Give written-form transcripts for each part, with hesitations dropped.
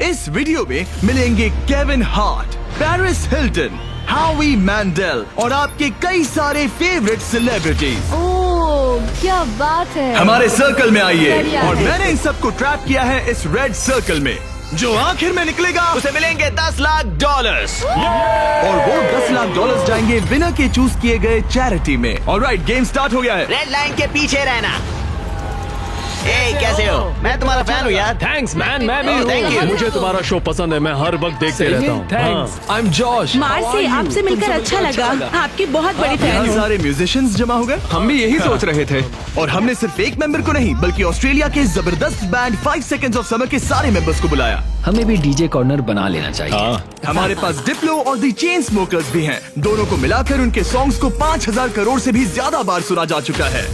इस वीडियो में मिलेंगे केविन हार्ट, पेरिस हिल्टन, हावी मैंडेल और आपके कई सारे फेवरेट सेलिब्रिटीज। ओह क्या बात है। हमारे सर्कल में आइए बढ़िया और है। मैंने इन सबको ट्रैप किया है इस रेड सर्कल में। जो आखिर में निकलेगा उसे मिलेंगे $10 लाख। और वो $10 लाख जाएंगे विनर के चूज किए गए चैरिटी में। ऑलराइट, गेम स्टार्ट हो गया है। रेड लाइन के पीछे रहना। ए, कैसे हो? मैं तुम्हारा फैन हूँ यार। थैंक्स मैन, मैं भी Oh, thank you. हूँ। मुझे तुम्हारा शो पसंद है, मैं हर वक्त देखते रहता हूँ। Thanks, I am Josh. Marcy, आपसे मिलकर अच्छा लगा। आपकी बहुत बड़ी फैन यहाँ हूँ। सारे म्यूजिशियंस जमा हो गए। हम भी यही सोच रहे थे। और हमने सिर्फ एक मेंबर को नहीं बल्कि ऑस्ट्रेलिया के जबरदस्त बैंड 5 सेकंड्स ऑफ समर के सारे मेंबर्स को बुलाया। हमें भी डीजे कॉर्नर बना लेना चाहिए। हमारे पास डिप्लो और दी चेन स्मोकर्स भी हैं। दोनों को मिलाकर उनके सॉन्ग्स को 5000 करोड़ से भी ज्यादा बार सुना जा चुका है।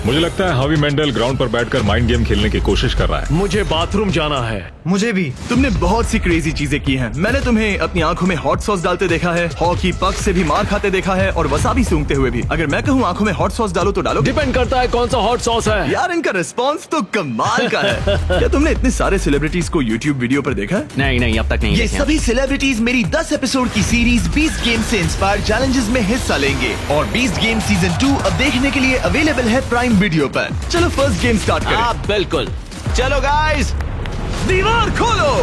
मुझे लगता है हावी मेंडल ग्राउंड पर बैठकर माइंड गेम खेलने की कोशिश कर रहा है। मुझे बाथरूम जाना है। मुझे भी। तुमने बहुत सी क्रेजी चीजें की हैं। मैंने तुम्हें अपनी आंखों में हॉट सॉस डालते देखा है, हॉकी पक से भी मार खाते देखा है और वसाबी सूंघते हुए भी। अगर मैं कहूँ आंखों में हॉट सॉस डालो तो डालो? डिपेंड करता है कौन सा हॉट सॉस है। यार इनका रिस्पॉन्स तो कमाल का है। क्या तुमने इतने सारे सेलिब्रिटीज को यूट्यूब वीडियो पर देखा है? नहीं, अब तक नहीं ये देखे। सभी सेलिब्रिटीज मेरी 10 एपिसोड की सीरीज 20 गेम से इंस्पायर चैलेंजेस में हिस्सा लेंगे और 20 गेम सीजन 2 अब देखने के लिए अवेलेबल है प्राइम वीडियो पर। चलो फर्स्ट गेम स्टार्ट करें। हाँ बिल्कुल। चलो गाइस, दीवार खोलो।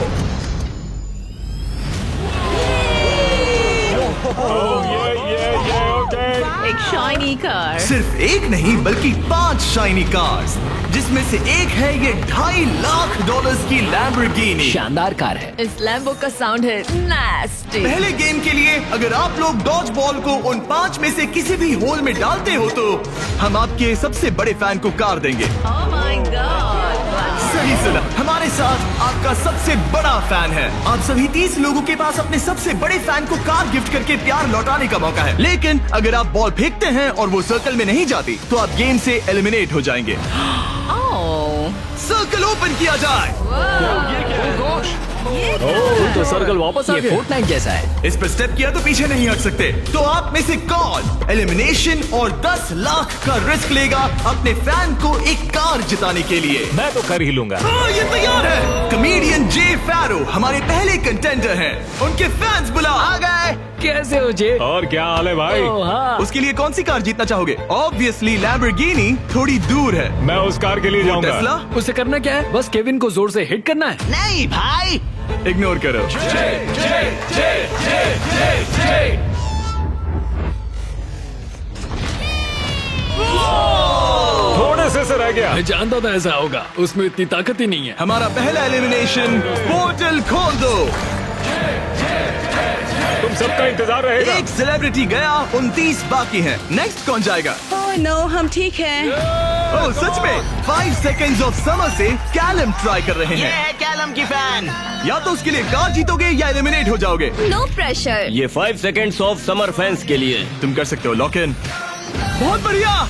एक शाइनी कार। सिर्फ एक नहीं बल्कि 5 शाइनी कार्स, जिसमें से एक है ये $2.5 लाख की लैम्बोर्गिनी। शानदार कार है। इस लैम्बो का साउंड है नास्टी। पहले गेम के लिए अगर आप लोग डॉज बॉल को उन 5 में से किसी भी होल में डालते हो तो हम आपके सबसे बड़े फैन को कार देंगे। Oh my God. सही सुना, हमारे साथ आपका सबसे बड़ा फैन है। आप सभी 30 लोगों के पास अपने सबसे बड़े फैन को कार गिफ्ट करके प्यार लौटाने का मौका है। लेकिन अगर आप बॉल फेंकते हैं और वो सर्कल में नहीं जाती तो आप गेम से एलिमिनेट हो जाएंगे। ओह सर्कल ओपन किया जाए। तो सर्कल वापस आ ये गया। फोर्टनाइट जैसा है। इस पर स्टेप किया तो पीछे नहीं हट सकते। तो आप में से कौन एलिमिनेशन और 10 लाख का रिस्क लेगा अपने फैन को एक कार जिताने के लिए? मैं तो कर ही लूंगा। हाँ, ये तैयार है। कमेडियन जे फैरो हमारे पहले कंटेंडर हैं। उनके फैंस बुला आ गए। कैसे हो जे? और क्या हाल है भाई? ओह, हाँ। उसके लिए कौन सी कार जीतना चाहोगे? ऑब्वियसली लैम्बोर्गिनी थोड़ी दूर है। मैं उस कार के लिए टेस्ला जाऊंगा। उसे करना क्या है? बस केविन को जोर से हिट करना है। नहीं भाई, इग्नोर करो। थोड़े से रह गया। मैं जानता था ऐसा होगा, उसमें इतनी ताकत ही नहीं है। हमारा पहला एलिमिनेशन, पोर्टल खोल दो। तुम सबका इंतजार रहेगा। एक सेलिब्रिटी गया, 29 बाकी हैं। नेक्स्ट कौन जाएगा? ओह नो, हम ठीक हैं। ओह सच में 5 सेकंड्स ऑफ समर से कैलम ट्राई कर रहे ये हैं। है कैलम की फैन। या तो उसके लिए कार जीतोगे या एलिमिनेट हो जाओगे। No pressure. ये 5 सेकंड्स ऑफ समर फैंस के लिए। तुम कर सकते हो लॉक इन। बहुत बढ़िया।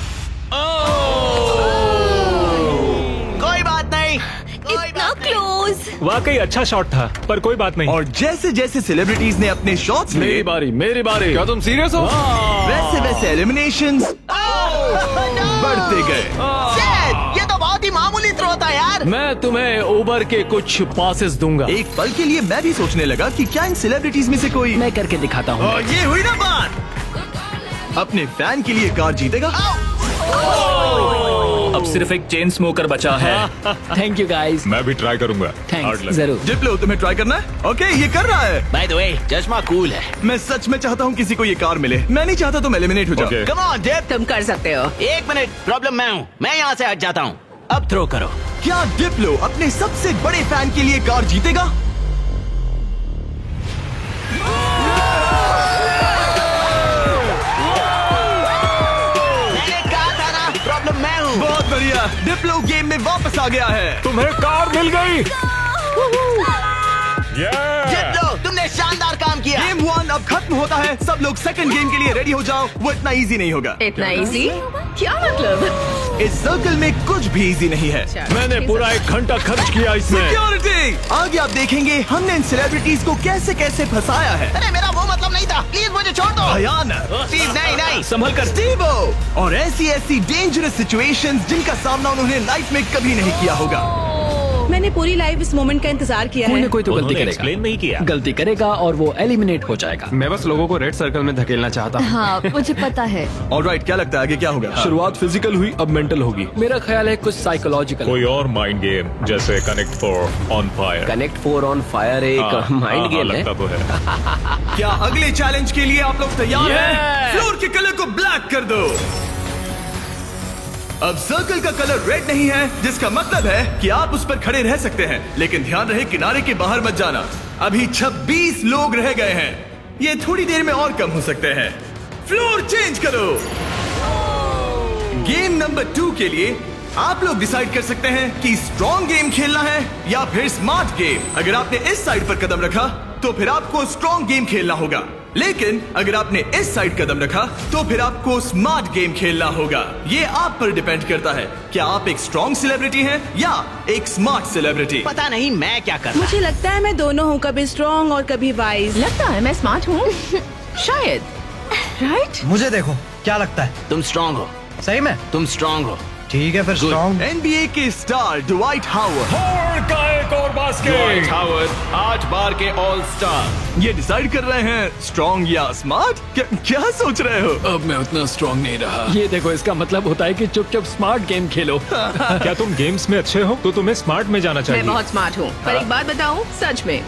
कोई बात नहीं, कोई इतना बात नहीं। क्लोज। वाकई अच्छा शॉट था, पर कोई बात नहीं। और जैसे जैसे सेलिब्रिटीज ने अपने शॉट्स मेरी लिए, बारी, मेरी बारी। क्या तुम सीरियस हो? वैसे वैसे एलिमिनेशंस बढ़ते गए। Shit, ये तो बहुत ही मामूली थ्रो था यार। मैं तुम्हें उबर के कुछ पासेस दूंगा। एक पल के लिए मैं भी सोचने लगा कि क्या इन सेलिब्रिटीज में से कोई मैं करके दिखाता हूँ। और ये हुई ना बात। अपने फैन के लिए कार जीतेगा। अब सिर्फ एक चेन स्मोकर बचा है। Thank you guys. मैं भी ट्राई करूंगा। Hard thanks, luck। जरूर। डिप्लो तुम्हें ट्राई करना है? ओके, ये कर रहा है। बाय द वे, चश्मा कूल है। मैं सच में चाहता हूँ किसी को ये कार मिले। मैं नहीं चाहता तुम एलिमिनेट हो जाओ। Okay. कम ऑन डिप। तुम कर सकते हो। एक मिनट, प्रॉब्लम मैं हूँ। मैं यहाँ से हट जाता हूँ। अब थ्रो करो। क्या डिप्लो अपने सबसे बड़े फैन के लिए कार जीतेगा? मैंने कहा था ना, प्रॉब्लम मैं हूँ। बहुत बढ़िया, डिप्लो गेम में वापस आ गया है। तुम्हें कार मिल गई। जीत लो, तुमने शानदार काम किया। गेम 1 अब खत्म होता है। सब लोग सेकंड गेम के लिए रेडी हो जाओ। वो इतना इजी नहीं होगा। इतना इजी? क्या मतलब? इस सर्कल में कुछ भी इजी नहीं है। मैंने पूरा 1 घंटा खर्च किया इसमें। सिक्योरिटी, आगे आप देखेंगे हमने इन सेलिब्रिटीज को कैसे कैसे फंसाया है। अरे मेरा वो मतलब नहीं था, प्लीज मुझे छोड़ दो। भयानक। स्टीव, नहीं नहीं। संभल कर। स्टीवो, और ऐसी ऐसी डेंजरस सिचुएशंस जिनका सामना उन्होंने लाइफ में कभी नहीं किया होगा। मैंने पूरी लाइफ इस मोमेंट का इंतजार किया कोई है। ना कोई तो गलती उन्होंने करेगा। एक्सप्लेन नहीं किया। गलती करेगा और वो एलिमिनेट हो जाएगा। मैं बस लोगों को रेड सर्कल में धकेलना चाहता हूँ। हाँ मुझे पता है। ऑलराइट, क्या लगता है आगे क्या होगा? शुरुआत फिजिकल हुई, अब मेंटल होगी। मेरा ख्याल है कुछ साइकोलॉजिकल। कोई और माइंड गेम जैसे connect for on fire. Connect 4 on fire एक माइंड गेम है। लगता तो है। क्या अगले चैलेंज के लिए आप लोग तैयार हैं? फ्लोर के कलर को ब्लैक कर दो। अब सर्कल का कलर रेड नहीं है, जिसका मतलब है कि आप उस पर खड़े रह सकते हैं, लेकिन ध्यान रहे किनारे के बाहर मत जाना। अभी 26 लोग रह गए हैं, ये थोड़ी देर में और कम हो सकते हैं। फ्लोर चेंज करो। गेम नंबर 2 के लिए आप लोग डिसाइड कर सकते हैं कि स्ट्रॉन्ग गेम खेलना है या फिर स्मार्ट गेम। अगर आपने इस साइड पर कदम रखा तो फिर आपको स्ट्रॉन्ग गेम खेलना होगा, लेकिन अगर आपने इस साइड कदम रखा तो फिर आपको स्मार्ट गेम खेलना होगा। ये आप पर डिपेंड करता है, क्या आप एक स्ट्रॉन्ग सेलिब्रिटी हैं या एक स्मार्ट सेलिब्रिटी। पता नहीं मैं क्या कर रहा। मुझे लगता है मैं दोनों हूँ, कभी स्ट्रॉन्ग और कभी वाइज। लगता है मैं स्मार्ट हूँ। शायद। राइट। मुझे देखो, क्या लगता है? तुम स्ट्रांग हो। सही में? तुम स्ट्रांग हो। ठीक है फिर स्ट्रॉन्ग। NBA के स्टार ड्वाइट हावर्ड का एक और बास्केट। हावर्ड 8 बार के ऑल स्टार। ये डिसाइड कर रहे हैं स्ट्रॉन्ग या स्मार्ट। क्या सोच रहे हो? अब मैं उतना स्ट्रॉन्ग नहीं रहा। ये देखो, इसका मतलब होता है कि चुपचाप स्मार्ट गेम खेलो। क्या तुम गेम्स में अच्छे हो तो तुम्हें स्मार्ट में जाना मैं चाहिए। बहुत स्मार्ट हूँ, पर एक बात बताऊँ, सच में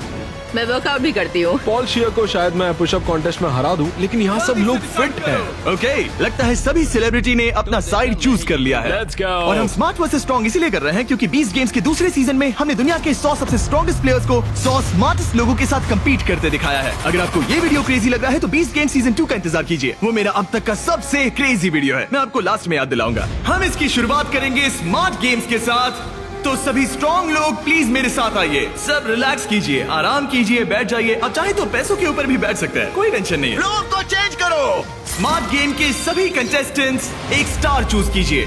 मैं वर्कआउट भी करती हूँ। पॉल शियर को शायद मैं पुशअप कॉन्टेस्ट में हरा दूं, लेकिन यहाँ सब लोग फिट हैं। ओके, लगता है सभी सेलिब्रिटी ने अपना साइड चूज कर लिया है। Let's go. और हम स्मार्ट वर्सेस स्ट्रॉन्ग इसीलिए कर रहे हैं क्योंकि 20 गेम्स के दूसरे सीजन में हमने दुनिया के 100 सबसे स्ट्रॉन्गेस्ट प्लेयर्स को 100 स्मार्टेस्ट लोगों के साथ कम्पीट करते दिखाया है। अगर आपको ये वीडियो क्रेजी लग रहा है तो 20 गेम सीजन 2 का इंतजार कीजिए। वो मेरा अब तक का सबसे क्रेजी वीडियो है, मैं आपको लास्ट में याद दिलाऊंगा। हम इसकी शुरुआत करेंगे स्मार्ट गेम्स के साथ, तो सभी स्ट्रॉन्ग लोग प्लीज मेरे साथ आइए। सब रिलैक्स कीजिए, आराम कीजिए, बैठ जाइए। अब चाहे तो पैसों के ऊपर भी बैठ सकते हैं, कोई टेंशन नहीं है। फ्लोर को चेंज करो। स्मार्ट गेम के सभी कंटेस्टेंट्स एक स्टार चूज कीजिए।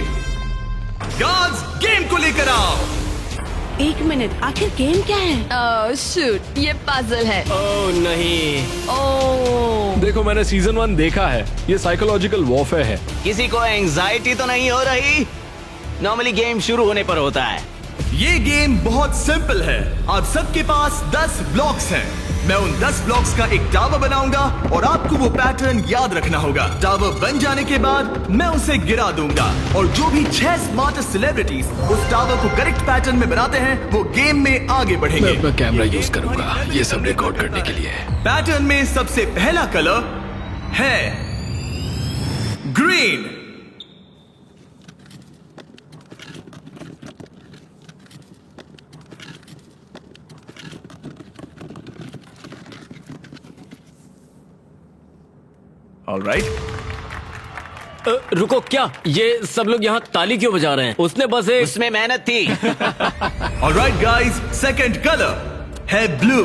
गार्ड्स, गेम को लेकर आओ। एक मिनट, आखिर गेम क्या है? शूट, ये पजल है। ओह नहीं। ओह देखो, मैंने सीजन 1 देखा है, ये साइकोलॉजिकल वॉरफेयर है। किसी को एंजाइटी तो नहीं हो रही? नॉर्मली गेम शुरू होने पर होता है। ये गेम बहुत सिंपल है। आप सबके पास 10 ब्लॉक्स हैं। मैं उन 10 ब्लॉक्स का एक टावर बनाऊंगा और आपको वो पैटर्न याद रखना होगा। टावर बन जाने के बाद मैं उसे गिरा दूंगा और जो भी 6 स्मार्टेस्ट सेलिब्रिटीज उस टावर को करेक्ट पैटर्न में बनाते हैं वो गेम में आगे मैं बढ़ेंगे। अपना कैमरा यूज करूंगा ये सब रिकॉर्ड करने के लिए। पैटर्न में सबसे पहला कलर है ग्रीन। ऑलराइट, रुको, क्या ये सब लोग यहाँ ताली क्यों बजा रहे हैं? उसने बस एक उसमें मेहनत थी। ऑलराइट गाइस, सेकंड कलर है ब्लू।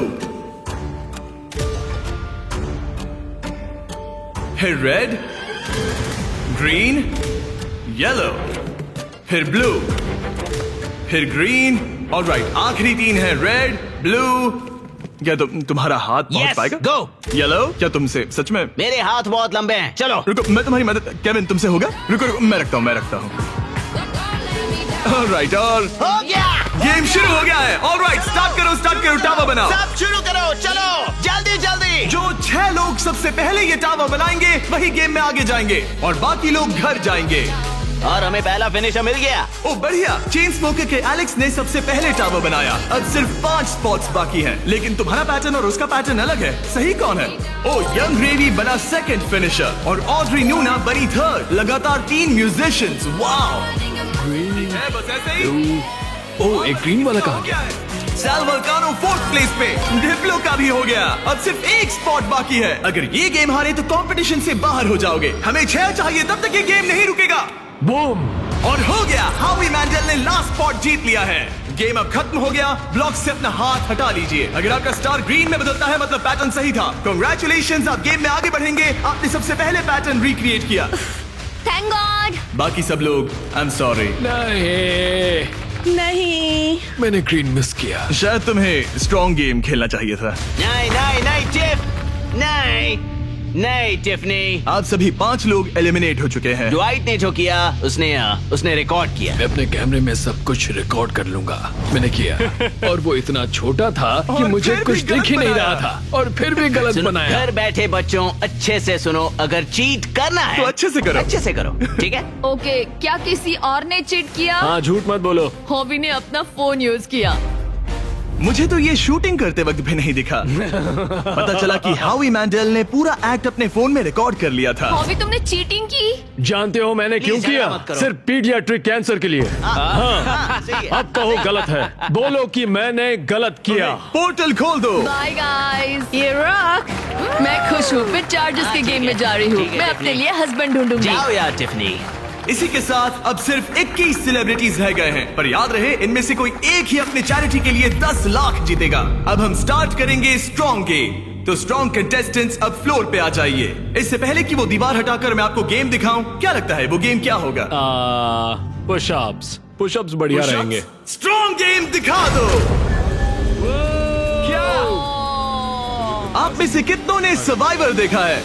फिर रेड, ग्रीन, येलो, फिर ब्लू, फिर ग्रीन। ऑलराइट, आखिरी 3 है रेड, ब्लू। क्या तुम्हारा हाथ पहुंच Yes, पाएगा? go. येलो, क्या तुमसे सच में? मेरे हाथ बहुत लंबे हैं। चलो। रुको, मैं तुम्हारी मदद। केविन, तुमसे होगा? रुको रुको, मैं रखता हूँ। ऑलराइट, और हो गया। गेम शुरू हो गया है। ऑलराइट, स्टार्ट करो, टावर बनाओ। सब शुरू करो, चलो जल्दी जल्दी। जो 6 लोग सबसे पहले ये टावर बनाएंगे वही गेम में आगे जाएंगे और बाकी लोग घर जाएंगे। और हमें पहला फिनिशर मिल गया। ओ बढ़िया, चेन स्मोकर के एलेक्स ने सबसे पहले टावर बनाया। अब सिर्फ 5 स्पॉट्स बाकी हैं, लेकिन तुम्हारा पैटर्न और उसका पैटर्न अलग है। सही कौन है? ओ यंग रेवी बना सेकंड फिनिशर और ऑड्री नूना बनी थर्ड। लगातार 3 म्यूजिशियंस। वाओ, बस ऐसे ही। ओह, एक ग्रीन वाला कहाँ गया है? सैल वल्कानो 4th प्लेस पे। डिप्लो का भी हो गया। अब सिर्फ 1 स्पॉट बाकी है। अगर ये गेम हारे तो कंपटीशन से बाहर हो जाओगे। हमें 6 चाहिए, तब तक ये गेम नहीं रुकेगा। बूम। और हो गया, हावी मैंडल ने लास्ट स्पॉट जीत लिया है। गेम अब खत्म हो गया। ब्लॉक से अपना हाथ हटा लीजिए। अगर आपका स्टार ग्रीन में बदलता है मतलब पैटर्न सही था। कांग्रेचुलेशंस, आप गेम में आगे बढ़ेंगे। आपने सबसे पहले पैटर्न रिक्रिएट किया। Thank God. बाकी सब लोग आई एम सॉरी। नहीं, मैंने ग्रीन मिस किया। शायद तुम्हें स्ट्रॉन्ग गेम खेलना चाहिए था। नहीं नहीं नहीं चिप, नहीं। नहीं टिफनी, आप सभी 5 लोग एलिमिनेट हो चुके हैं। ड्वाइट ने जो किया उसने रिकॉर्ड किया। मैं अपने कैमरे में सब कुछ रिकॉर्ड कर लूंगा। मैंने किया और वो इतना छोटा था कि और मुझे फिर कुछ भी गलत दिख ही नहीं बनाया। रहा था और फिर भी गलत सुनो, बनाया। घर बैठे बच्चों अच्छे से सुनो, अगर चीट करना है तो अच्छे से करो। अच्छे से करो, ठीक है? ओके, क्या किसी और ने चीट किया? हाँ, झूठ मत बोलो। हॉबी ने अपना फोन यूज किया। मुझे तो ये शूटिंग करते वक्त भी नहीं दिखा। पता चला कि हावी मैंडल ने पूरा एक्ट अपने फोन में रिकॉर्ड कर लिया था। हॉबी, तुमने चीटिंग की? जानते हो मैंने क्यों Please, किया? झगड़ा मत करो। सिर्फ पीडियाट्रिक कैंसर के लिए। हाँ, सही है। अब कहो गलत है, बोलो कि मैंने गलत किया। पोर्टल खोल दो। बाय गाइस, ये रॉक। मैं खुश हूँ, मैं चार्जर्स के गेम में जा रही हूँ। ठीक है, मैं अपने लिए हस्बैंड ढूंढूंगी। जाओ यार टिफनी। इसी के साथ अब सिर्फ 21 सेलिब्रिटीज रह गए हैं, पर याद रहे इनमें से कोई एक ही अपनी चैरिटी के लिए 10 लाख जीतेगा। अब हम स्टार्ट करेंगे स्ट्रॉन्ग गेम। तो स्ट्रॉन्ग कंटेस्टेंट्स अब फ्लोर पे आ जाइए। इससे पहले कि वो दीवार हटाकर मैं आपको गेम दिखाऊं, क्या लगता है वो गेम क्या होगा? पुशअप्स। पुशअप्स बढ़िया रहेंगे। स्ट्रॉन्ग गेम दिखा दो। क्या आप में से कितनों ने सर्वाइवर देखा है?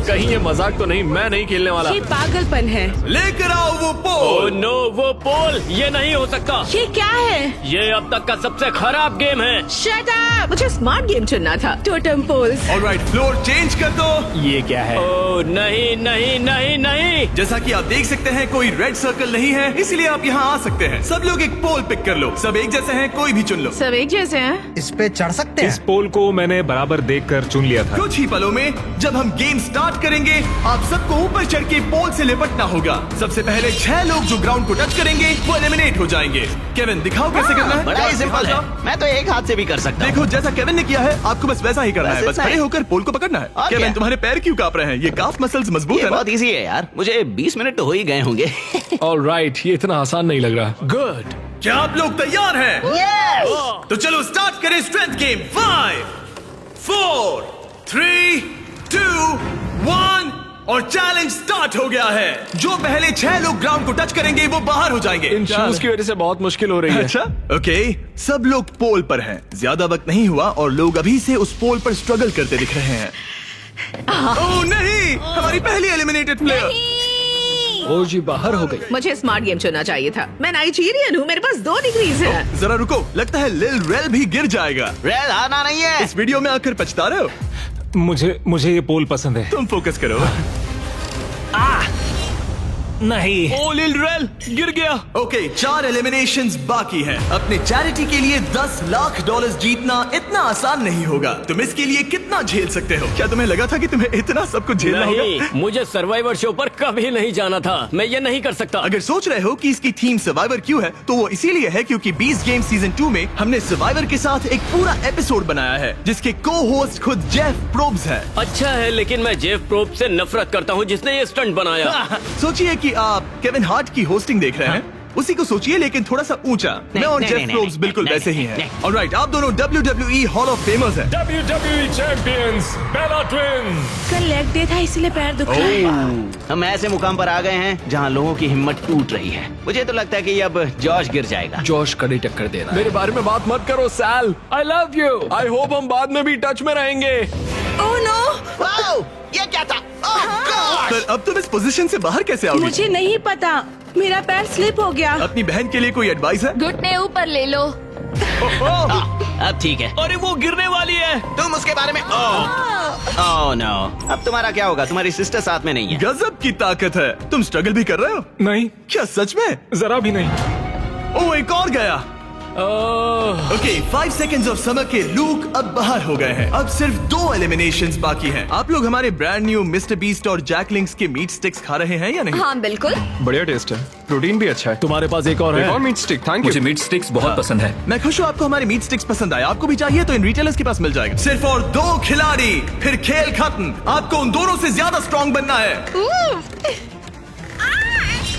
कहीं ये मजाक तो नहीं, मैं नहीं खेलने वाला। ये पागलपन है। लेकर आओ वो ओह पोल। नो, वो पोल, ये नहीं हो सकता। ये क्या है? ये अब तक का सबसे खराब गेम है। Shut up. मुझे स्मार्ट गेम चुनना था। Totem poles. Alright, floor change कर दो। ये क्या है? ओह नहीं नहीं नहीं नहीं। जैसा कि आप देख सकते हैं कोई रेड सर्कल नहीं है, इसलिए आप यहाँ आ सकते हैं। सब लोग एक पोल पिक कर लो। सब एक जैसे हैं, कोई भी चुन लो। सब एक जैसे हैं? इस पे चढ़ सकते इस हैं? पोल को मैंने बराबर देखकर चुन लिया था। कुछ ही पलों में जब हम गेम स्टार्ट करेंगे, आप सबको ऊपर चढ़ के पोल से लिपटना होगा। सबसे पहले 6 लोग जो ग्राउंड को टच करेंगे वो एलिमिनेट हो जाएंगे। केविन, दिखाओ कैसे करना है। बड़ा ही सिंपल है, मैं तो एक हाथ से भी कर सकता हूँ। देखो, जैसा केविन ने किया है आपको बस वैसा ही करना बस है। बस इतना खड़े ही। होकर पोल को पकड़ना है। और केविन, क्या? तुम्हारे पैर क्यों कांप रहे हैं? ये काफ मसल्स मजबूत ये है ना? बहुत इजी है यार, मुझे 20 मिनट तो हो ही गए होंगे। ऑलराइट, ये इतना आसान नहीं लग रहा। गुड। क्या आप लोग तैयार हैं? तो चलो स्टार्ट करें स्ट्रेंथ गेम। 5, 4, 3, 2, 1 और चैलेंज स्टार्ट हो गया है। जो पहले 6 लोग ग्राउंड को टच करेंगे वो बाहर हो जाएंगे। इन शूज की वजह से बहुत मुश्किल हो रही है। अच्छा, ओके, सब लोग पोल पर हैं। ज्यादा वक्त नहीं हुआ और लोग अभी से उस पोल पर स्ट्रगल करते दिख रहे हैं। ओह नहीं, हमारी पहली एलिमिनेटेड प्लेयर। ओ जी, बाहर हो गई। मुझे स्मार्ट गेम चुनना चाहिए था। मैं नाइजीरियन हूँ, मेरे पास 2 डिग्रीज है। जरा रुको, लगता है लिल रेल भी गिर जाएगा। रेल आना नहीं है। इस वीडियो में आकर पछता रहे हो? मुझे ये पोल पसंद है। तुम फोकस करो। नहीं। ओ लिल रेल गिर गया। ओके, 4 एलिमिनेशंस बाकी हैं। अपने चैरिटी के लिए $10 लाख जीतना इतना आसान नहीं होगा। तुम इसके लिए कितना झेल सकते हो? क्या तुम्हें लगा था कि तुम्हें इतना सब कुछ झेलना नहीं, होगा? मुझे सर्वाइवर शो पर कभी नहीं जाना था। मैं ये नहीं कर सकता। अगर सोच रहे हो कि इसकी थीम सर्वाइवर क्यों है, तो वो इसीलिए है क्योंकि 20 गेम सीजन 2 में हमने सर्वाइवर के साथ एक पूरा एपिसोड बनाया है जिसके को होस्ट खुद जेफ प्रोब्स है। अच्छा है, लेकिन मैं जेफ प्रोब से नफरत करता हूँ जिसने ये स्टंट बनाया। सोचिए कि आप केविन हार्ट की होस्टिंग देख रहे हैं, उसी को सोचिए लेकिन थोड़ा सा ऊंचा। मैं और नहीं, जेफ नहीं, प्रोब्स नहीं, बिल्कुल नहीं, वैसे ही नहीं, हैं। नहीं। ऑलराइट, आप दोनों WWE हॉल ऑफ फेमर्स हैं। WWE चैंपियंस बेला ट्विन्स। कल लेग डे था इसलिए पैर दुख रहा है। हम ऐसे मुकाम पर आ गए हैं जहाँ लोगों की हिम्मत टूट रही है। मुझे तो लगता है कि अब जॉश गिर जाएगा। जोश कड़ी टक्कर दे रहा है। मेरे बारे में बात मत करो Sal. I love you. I hope हम बाद में भी टच में रहेंगे। ओह नो, वाओ, ये क्या था? ओह गॉड! पर अब तुम इस पोजीशन से बाहर कैसे आओगी? मुझे नहीं पता, मेरा पैर स्लिप हो गया। अपनी बहन के लिए कोई एडवाइस है? घुटने ऊपर ले लो। अब ठीक है। अरे वो गिरने वाली है। तुम उसके बारे में ओह नो, अब तुम्हारा क्या होगा? तुम्हारी सिस्टर साथ में नहीं है। गजब की ताकत है। तुम स्ट्रगल भी कर रहे हो? नहीं, क्या सच में? जरा भी नहीं। ओह, एक और गया। ओके, 5 सेकंड्स ऑफ समर के लूक अब बाहर हो गए हैं। अब सिर्फ 2 एलिमिनेशंस बाकी हैं। आप लोग हमारे ब्रांड न्यू मिस्टर बीस्ट और जैकलिंग्स के मीट स्टिक्स खा रहे हैं या नहीं? हाँ बिल्कुल। बढ़िया टेस्ट है, प्रोटीन भी अच्छा है। तुम्हारे पास एक और एक और है? मीट स्टिक, थैंक मुझे यू। मीट स्टिक्स बहुत पसंद है। मैं खुश हूँ आपको हमारे मीट स्टिक्स पसंद आए। आपको भी चाहिए तो इन रिटेलर्स के पास मिल जाएगा। सिर्फ और 2 खिलाड़ी, फिर खेल खत्म। आपको उन दोनों से ज्यादा स्ट्रॉन्ग बनना है।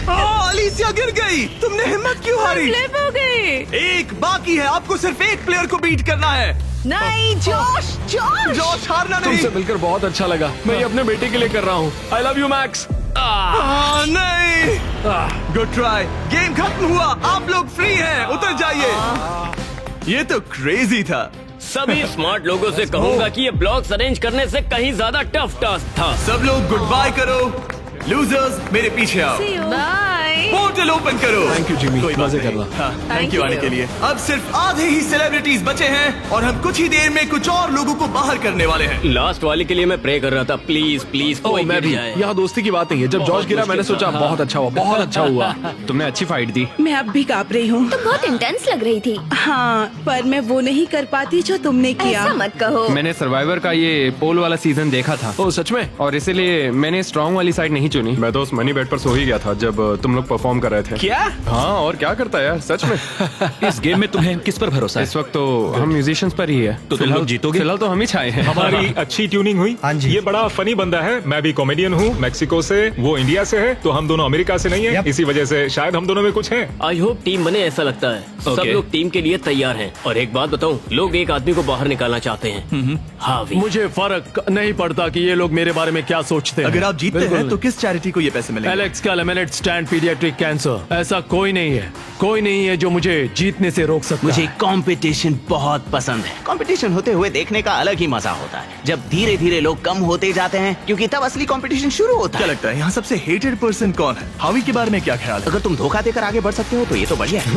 अलीसिया गिर गई। तुमने हिम्मत क्यों हारी? स्लिप हो गई। एक बाकी है, आपको सिर्फ एक प्लेयर को बीट करना है। नहीं जोश, जोश। जॉश, हारना नहीं। तुमसे मिलकर बहुत अच्छा लगा। मैं ये अपने बेटे के लिए कर रहा हूँ। आई लव यू मैक्स। नहीं, गुड ट्राई। गेम खत्म हुआ, आप लोग फ्री हैं, उतर जाइए। ये तो क्रेजी था। सभी स्मार्ट लोगों से कहूंगा कि ये ब्लॉक्स अरेंज करने से कहीं ज्यादा टफ टास्क था। सब लोग गुड बाय करो। लूजर्स मेरे पीछे आओ। बाय। पोर्टल ओपन करो। थैंक यू जिमी, मजे कर रहा। थैंक यू आने के लिए। अब सिर्फ आधे ही सेलिब्रिटीज बचे हैं और हम कुछ ही देर में कुछ और लोगों को बाहर करने वाले हैं। लास्ट वाले के लिए मैं प्रे कर रहा था, प्लीज प्लीज कोई मैं गिर भी। जाए। यहाँ दोस्ती की बात नहीं है। जब जॉर्ज गिरा मैंने सोचा बहुत अच्छा हुआ, बहुत अच्छा हुआ। तुमने अच्छी फाइट दी। मैं अब भी कांप रही हूँ। तुम बहुत इंटेंस लग रही थी। हाँ, पर मैं वो नहीं कर पाती जो तुमने किया। ऐसा मत कहो। मैंने सर्वाइवर का ये पोल वाला सीजन देखा था ओ सच में? और इसीलिए मैंने स्ट्रांग वाली साइड नहीं चुनी। मैं तो उस मनी बेड पर सो ही गया था जब तुम लोग परफॉर्म कर रहे थे। क्या? हाँ, और क्या करता है यार, सच में। इस गेम में तुम्हें किस पर भरोसा है? इस वक्त तो हम म्यूजिशियंस पर ही है। तो तुम लोग जीतोगे? फिलहाल तो हम ही छाए हैं। हमारी अच्छी ट्यूनिंग हुई। हाँ जी। ये बड़ा फनी बंदा है। मैं भी कॉमेडियन हूँ, मैक्सिको से, वो इंडिया से है, तो हम दोनों अमेरिका से नहीं है। Yep. इसी वजह से शायद हम दोनों में कुछ है। आई होप टीम बने, ऐसा लगता है। सब Okay. लोग टीम के लिए तैयार हैं। और एक बात बताऊं, लोग एक आदमी को बाहर निकालना चाहते हैं। हावी। मुझे फर्क नहीं पड़ता कि ये लोग मेरे बारे में क्या सोचते हैं। अगर आप जीतते बिल्कुल हैं तो नहीं। किस चैरिटी को ये पैसे मिलेंगे? एलेक्स का लेमिनेट स्टैंड पीडियाट्रिक कैंसर। ऐसा कोई नहीं है, कोई नहीं है जो मुझे जीतने से रोक सकता मुझे है। कंपटीशन बहुत पसंद है। कंपटीशन होते हुए देखने का अलग ही मजा होता है, जब धीरे धीरे लोग कम होते जाते हैं, क्योंकि तब असली कंपटीशन शुरू होता क्या है। लगता है यहाँ सबसे हेटेड पर्सन कौन है? हावी के बारे में क्या ख्याल है? अगर तुम धोखा देकर आगे बढ़ सकते हो तो ये तो बढ़िया है।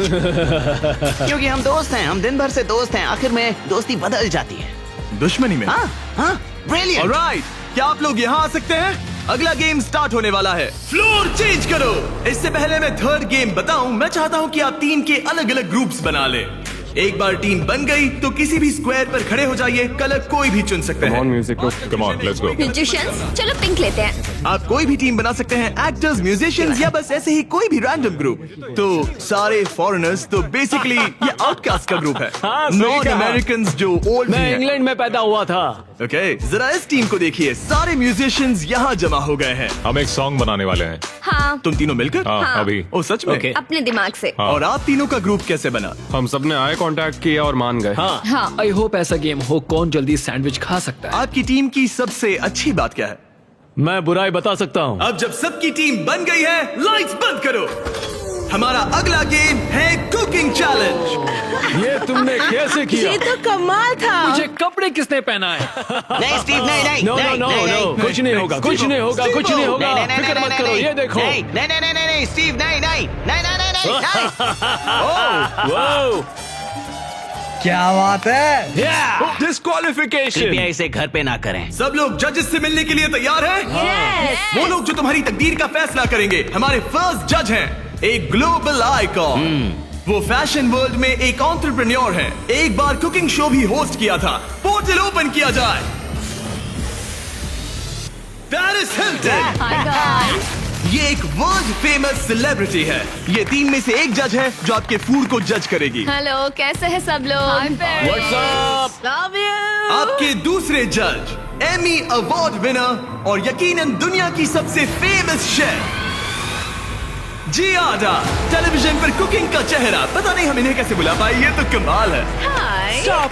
क्योंकि हम दोस्त हैं, हम दिन भर से दोस्त हैं, आखिर में दोस्ती बदल जाती है। दुश्मनी में। हाँ हाँ, ब्रिलियंट। ऑलराइट, क्या आप लोग यहाँ आ सकते हैं? अगला गेम स्टार्ट होने वाला है। फ्लोर चेंज करो। इससे पहले मैं थर्ड गेम बताऊं, मैं चाहता हूं कि आप टीम के अलग अलग ग्रुप्स बना लें। एक बार टीम बन गई तो किसी भी स्क्वायर पर खड़े हो जाइए। कलर कोई भी चुन सकते हैं। Music come on, let's go. Musicians, चलो पिंक लेते हैं। आप कोई भी टीम बना सकते हैं, एक्टर्स, म्यूजिशियंस या बस ऐसे ही कोई भी रैंडम ग्रुप। तो सारे फॉरेनर्स, तो बेसिकली ये आउटकास्ट का ग्रुप है। हाँ, सही नॉन कहा। अमेरिकन जो ओल्ड मैं इंग्लैंड में पैदा हुआ था। ओके, जरा इस टीम को देखिए, सारे म्यूजिशियंस यहाँ जमा हो गए हैं। हम एक सॉन्ग बनाने वाले हैं। हाँ, तुम तीनों मिलकर? हाँ, अभी। ओ सच में? Okay. अपने दिमाग से। और आप तीनों का ग्रुप कैसे बना? हम सबने आई कांटेक्ट किया और मान गए। हाँ, हाँ, आई होप ऐसा गेम हो कौन जल्दी सैंडविच खा सकता है। आपकी टीम की सबसे अच्छी बात क्या है? मैं बुराई बता सकता हूँ। अब जब सबकी टीम बन गई है, लाइट्स बंद करो। हमारा अगला गेम है कुकिंग चैलेंज। ये तुमने कैसे किया? ये तो कमाल था। मुझे कपड़े किसने पहना है? नहीं स्टीव, नहीं नहीं नो नो नहीं, नो नहीं, नो, नहीं। कुछ नहीं होगा, कुछ नहीं होगा, कुछ नहीं होगा। नहीं, नहीं, नहीं, फिक्र नहीं, मत करो, नहीं, ये देखो। नहीं नहीं नहीं नहीं नहीं स्टीव, नहीं नहीं नहीं नहीं नहीं नहीं। वाओ, क्या बात है? डिस्क्वालिफिकेशन। कृपया इसे घर पे ना करें। सब लोग जजेस से मिलने के लिए तैयार हैं? वो लोग जो तुम्हारी तकदीर का फैसला करेंगे। हमारे फर्स्ट जज हैं एक ग्लोबल आइकॉन। वो फैशन वर्ल्ड में एक एंटरप्रेन्योर है। एक बार कुकिंग शो भी होस्ट किया था। पोर्टल ओपन किया जाए। Paris Hilton. Hi guys. ये एक वर्ल्ड फेमस सेलिब्रिटी है। ये टीम में से एक जज है जो आपके फूड को जज करेगी। हेलो, कैसे हैं सब लोग? What's up? Love you. आपके दूसरे जज एमी अवार्ड विनर और यकीनन दुनिया की सबसे फेमस शेफ जियाडा। टेलीविजन पर कुकिंग का चेहरा। पता नहीं हम इन्हें कैसे बुला पाए, ये तो कमाल है। Hi. Stop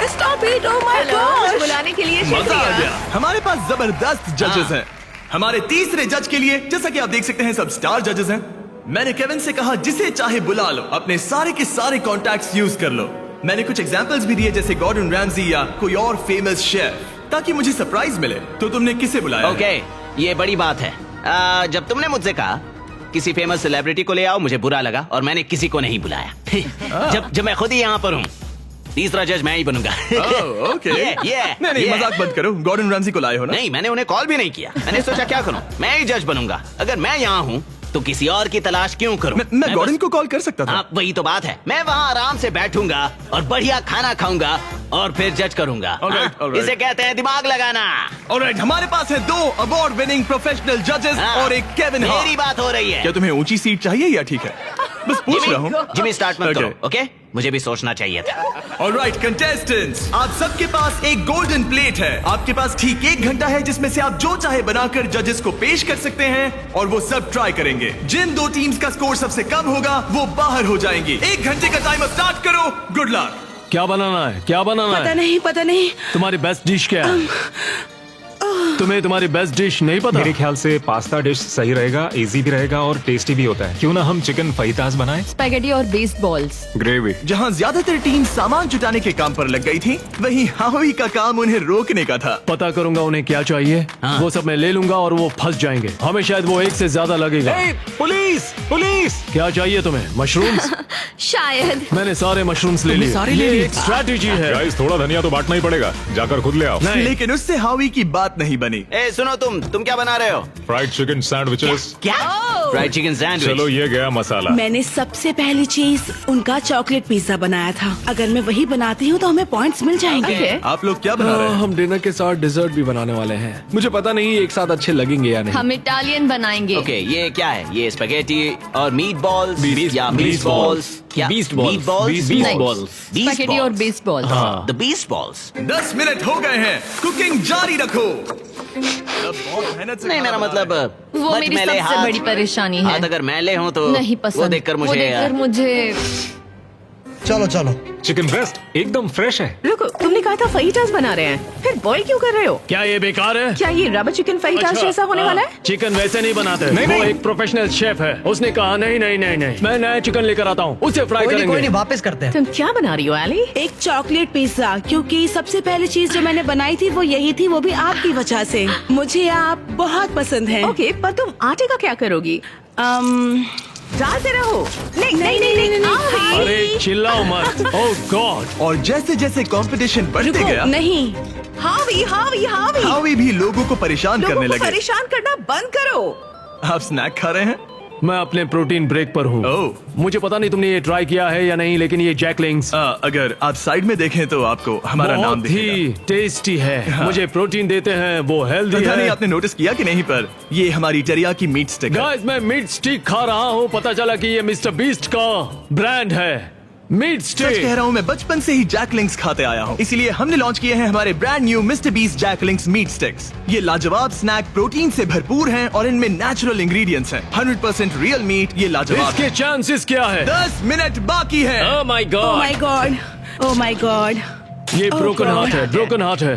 stop it. Oh my hello, मुझे गॉड। बुलाने के लिए मजा आ शुक्रिया। गया। हमारे पास जबरदस्त जजेस हैं। हमारे तीसरे जज के लिए, जैसा कि आप देख सकते हैं, सब स्टार जजेस हैं। मैंने केविन से कहा जिसे चाहे बुला लो, अपने सारे के सारे कॉन्टैक्ट्स यूज कर लो। मैंने कुछ एग्जांपल्स भी दिए, जैसे गॉर्डन रैमजी या कोई और फेमस शेफ, ताकि मुझे सरप्राइज मिले। तो तुमने किसे बुलाया? ओके, ये बड़ी बात है। जब तुमने मुझसे कहा किसी फेमस सेलिब्रिटी को ले आओ, मुझे बुरा लगा और मैंने किसी को नहीं बुलाया। जब मैं खुद ही यहाँ पर हूँ, तीसरा जज मैं ही बनूंगा। ओके। नहीं, मजाक बंद करो। गॉर्डन रैमजी को लाए हो ना? नहीं, मैंने उन्हें कॉल भी नहीं किया। मैंने सोचा क्या करूं, मैं ही जज बनूंगा। अगर मैं यहाँ हूँ तो किसी और की तलाश क्यों करूं? मैं गॉर्डन को कॉल कर सकता था। हाँ, वही तो बात है। मैं वहाँ आराम से बैठूंगा और बढ़िया खाना खाऊंगा और फिर जज करूंगा। Alright, हाँ, alright. इसे कहते हैं दिमाग लगाना। ऑलराइट, हमारे पास है 2 अवार्ड विनिंग प्रोफेशनल जजेस हाँ, और एक केविन हार्ट। मेरी बात हो रही है। क्या तुम्हें ऊंची सीट चाहिए या ठीक है? बस पूछ रहा हूँ। जिमी स्टार्ट मत Okay. करो, ओके? मुझे भी सोचना चाहिए था। ऑलराइट कंटेस्टेंट्स, आप सबके पास एक गोल्डन प्लेट है। आपके पास ठीक 1 घंटा है जिसमें से आप जो चाहे बनाकर जजेस को पेश कर सकते हैं और वो सब ट्राई करेंगे। जिन 2 टीम्स का स्कोर सबसे कम होगा वो बाहर हो जाएंगी। 1 घंटे का टाइमर स्टार्ट करो। Good luck. क्या बनाना है? क्या बनाना पता है? नहीं, पता नहीं। तुम्हारी बेस्ट डिश क्या है? तुम्हें तुम्हारी बेस्ट डिश नहीं पता? मेरे ख्याल से पास्ता डिश सही रहेगा, इजी भी रहेगा और टेस्टी भी होता है। क्यों ना हम चिकन फाहितास बनाएं? स्पैगेटी और बेस्ड बॉल्स। ग्रेवी। जहाँ ज्यादातर टीम सामान जुटाने के काम पर लग गई थी, वहीं हावी का काम उन्हें रोकने का था। पता करूंगा उन्हें क्या चाहिए। वो सब मैं ले लूंगा और वो फंस जाएंगे। हमें शायद वो एक से ज्यादा लगेगा। Police police! क्या चाहिए तुम्हें? मशरूम्स? शायद। मैंने सारे मशरूम्स ले लिए। सारे ले ये लिए? एक स्ट्रैटेजी है। गाइस, थोड़ा धनिया तो बांटना ही पड़ेगा। जाकर खुद ले आओ। नहीं। लेकिन उससे हावी की बात नहीं बनी। ए सुनो, तुम क्या बना रहे हो? Fried chicken sandwiches. क्या? Fried chicken sandwich. चलो, ये गया मसाला। मैंने सबसे पहली चीज उनका चॉकलेट पिज्जा बनाया था। अगर मैं वही बनाती हूँ तो हमें पॉइंट्स मिल जाएंगे। Okay. आप लोग क्या बना रहे हैं? हम डिनर के साथ डिजर्ट भी बनाने वाले हैं। मुझे पता नहीं एक साथ अच्छे लगेंगे या नहीं। हम इटालियन बनाएंगे। ओके, ये क्या है? ये स्पेगेटी और मीट बॉल्स या मीट बॉल्स? क्या? Beast balls. Meat balls? Beast नहीं। बॉल्स। स्पैगेटी और based balls. The beast balls. 10 minute हो गए हैं, कुकिंग जारी रखो। अब बहुत मेहनत से नहीं, खाना मेरा बना मतलब है। वो बट मेरी मैले सबसे हाथ- बड़ी परेशानी है। हाथ अगर मैले हों तो नहीं पसंद। वो देखकर वो मुझे देखकर मुझे चलो चलो। चिकन ब्रेस्ट एकदम फ्रेश है। रुको, तुमने कहा था फहीटास बना रहे हैं, फिर बॉईल क्यों कर रहे हो? क्या ये बेकार है? क्या ये रबर चिकन फहीटास अच्छा, जैसा होने हाँ, वाला है? चिकन वैसे नहीं बनाते। वो एक प्रोफेशनल शेफ है। उसने कहा नहीं नहीं नहीं नहीं, मैं नया चिकन लेकर आता हूँ, उसे फ्राई कोई नहीं करेंगे। वापस करते हैं। तुम क्या बना रही हो एली? एक चॉकलेट पिज्जा, क्योंकि सबसे पहली चीज जो मैंने बनाई थी वो यही थी, वो भी आपकी वजह से। मुझे आप बहुत पसंद हैं। ओके, पर तुम आटे का क्या करोगी? डालते रहो। नहीं नहीं नहीं नहीं, अरे चिल्लाओ मत। ओह गॉड। और जैसे जैसे कंपटीशन बढ़ते गया, नहीं। हावी हावी हावी, हावी भी लोगों को परेशान करने लोगों को लगे। परेशान करना बंद करो। आप स्नैक खा रहे हैं? मैं अपने प्रोटीन ब्रेक पर हूँ। ओह। मुझे पता नहीं तुमने ये ट्राई किया है या नहीं, लेकिन ये जैकलिंग्स अगर आप साइड में देखें तो आपको हमारा नाम बहुत दिखेगा। ही टेस्टी है। मुझे प्रोटीन देते हैं, वो हेल्दी पता नहीं है। आपने नोटिस किया कि नहीं, पर ये हमारी टेरियाकी मीट स्टिक है। गाइस, मैं मीट स्टिक खा रहा हूँ। पता चला कि ये मिस्टर बीस्ट का ब्रांड है। Meat such stick. कह रहा हूँ, मैं बचपन से ही जैकलिंग्स खाते आया हूँ, इसीलिए हमने लॉन्च किए हैं हमारे brand new Mr Beast Jack Link's meat sticks. ये लाजवाब स्नैक प्रोटीन से भरपूर हैं और इनमें नेचुरल इंग्रेडिएंट्स हैं। 100% रियल मीट। ये लाजवाब इसके है। चांसेस क्या है? 10 मिनट बाकी है। Oh my oh God. My God, oh my God. ये Oh ब्रोकन God. हार्ट है, ब्रोकन हार्ट है।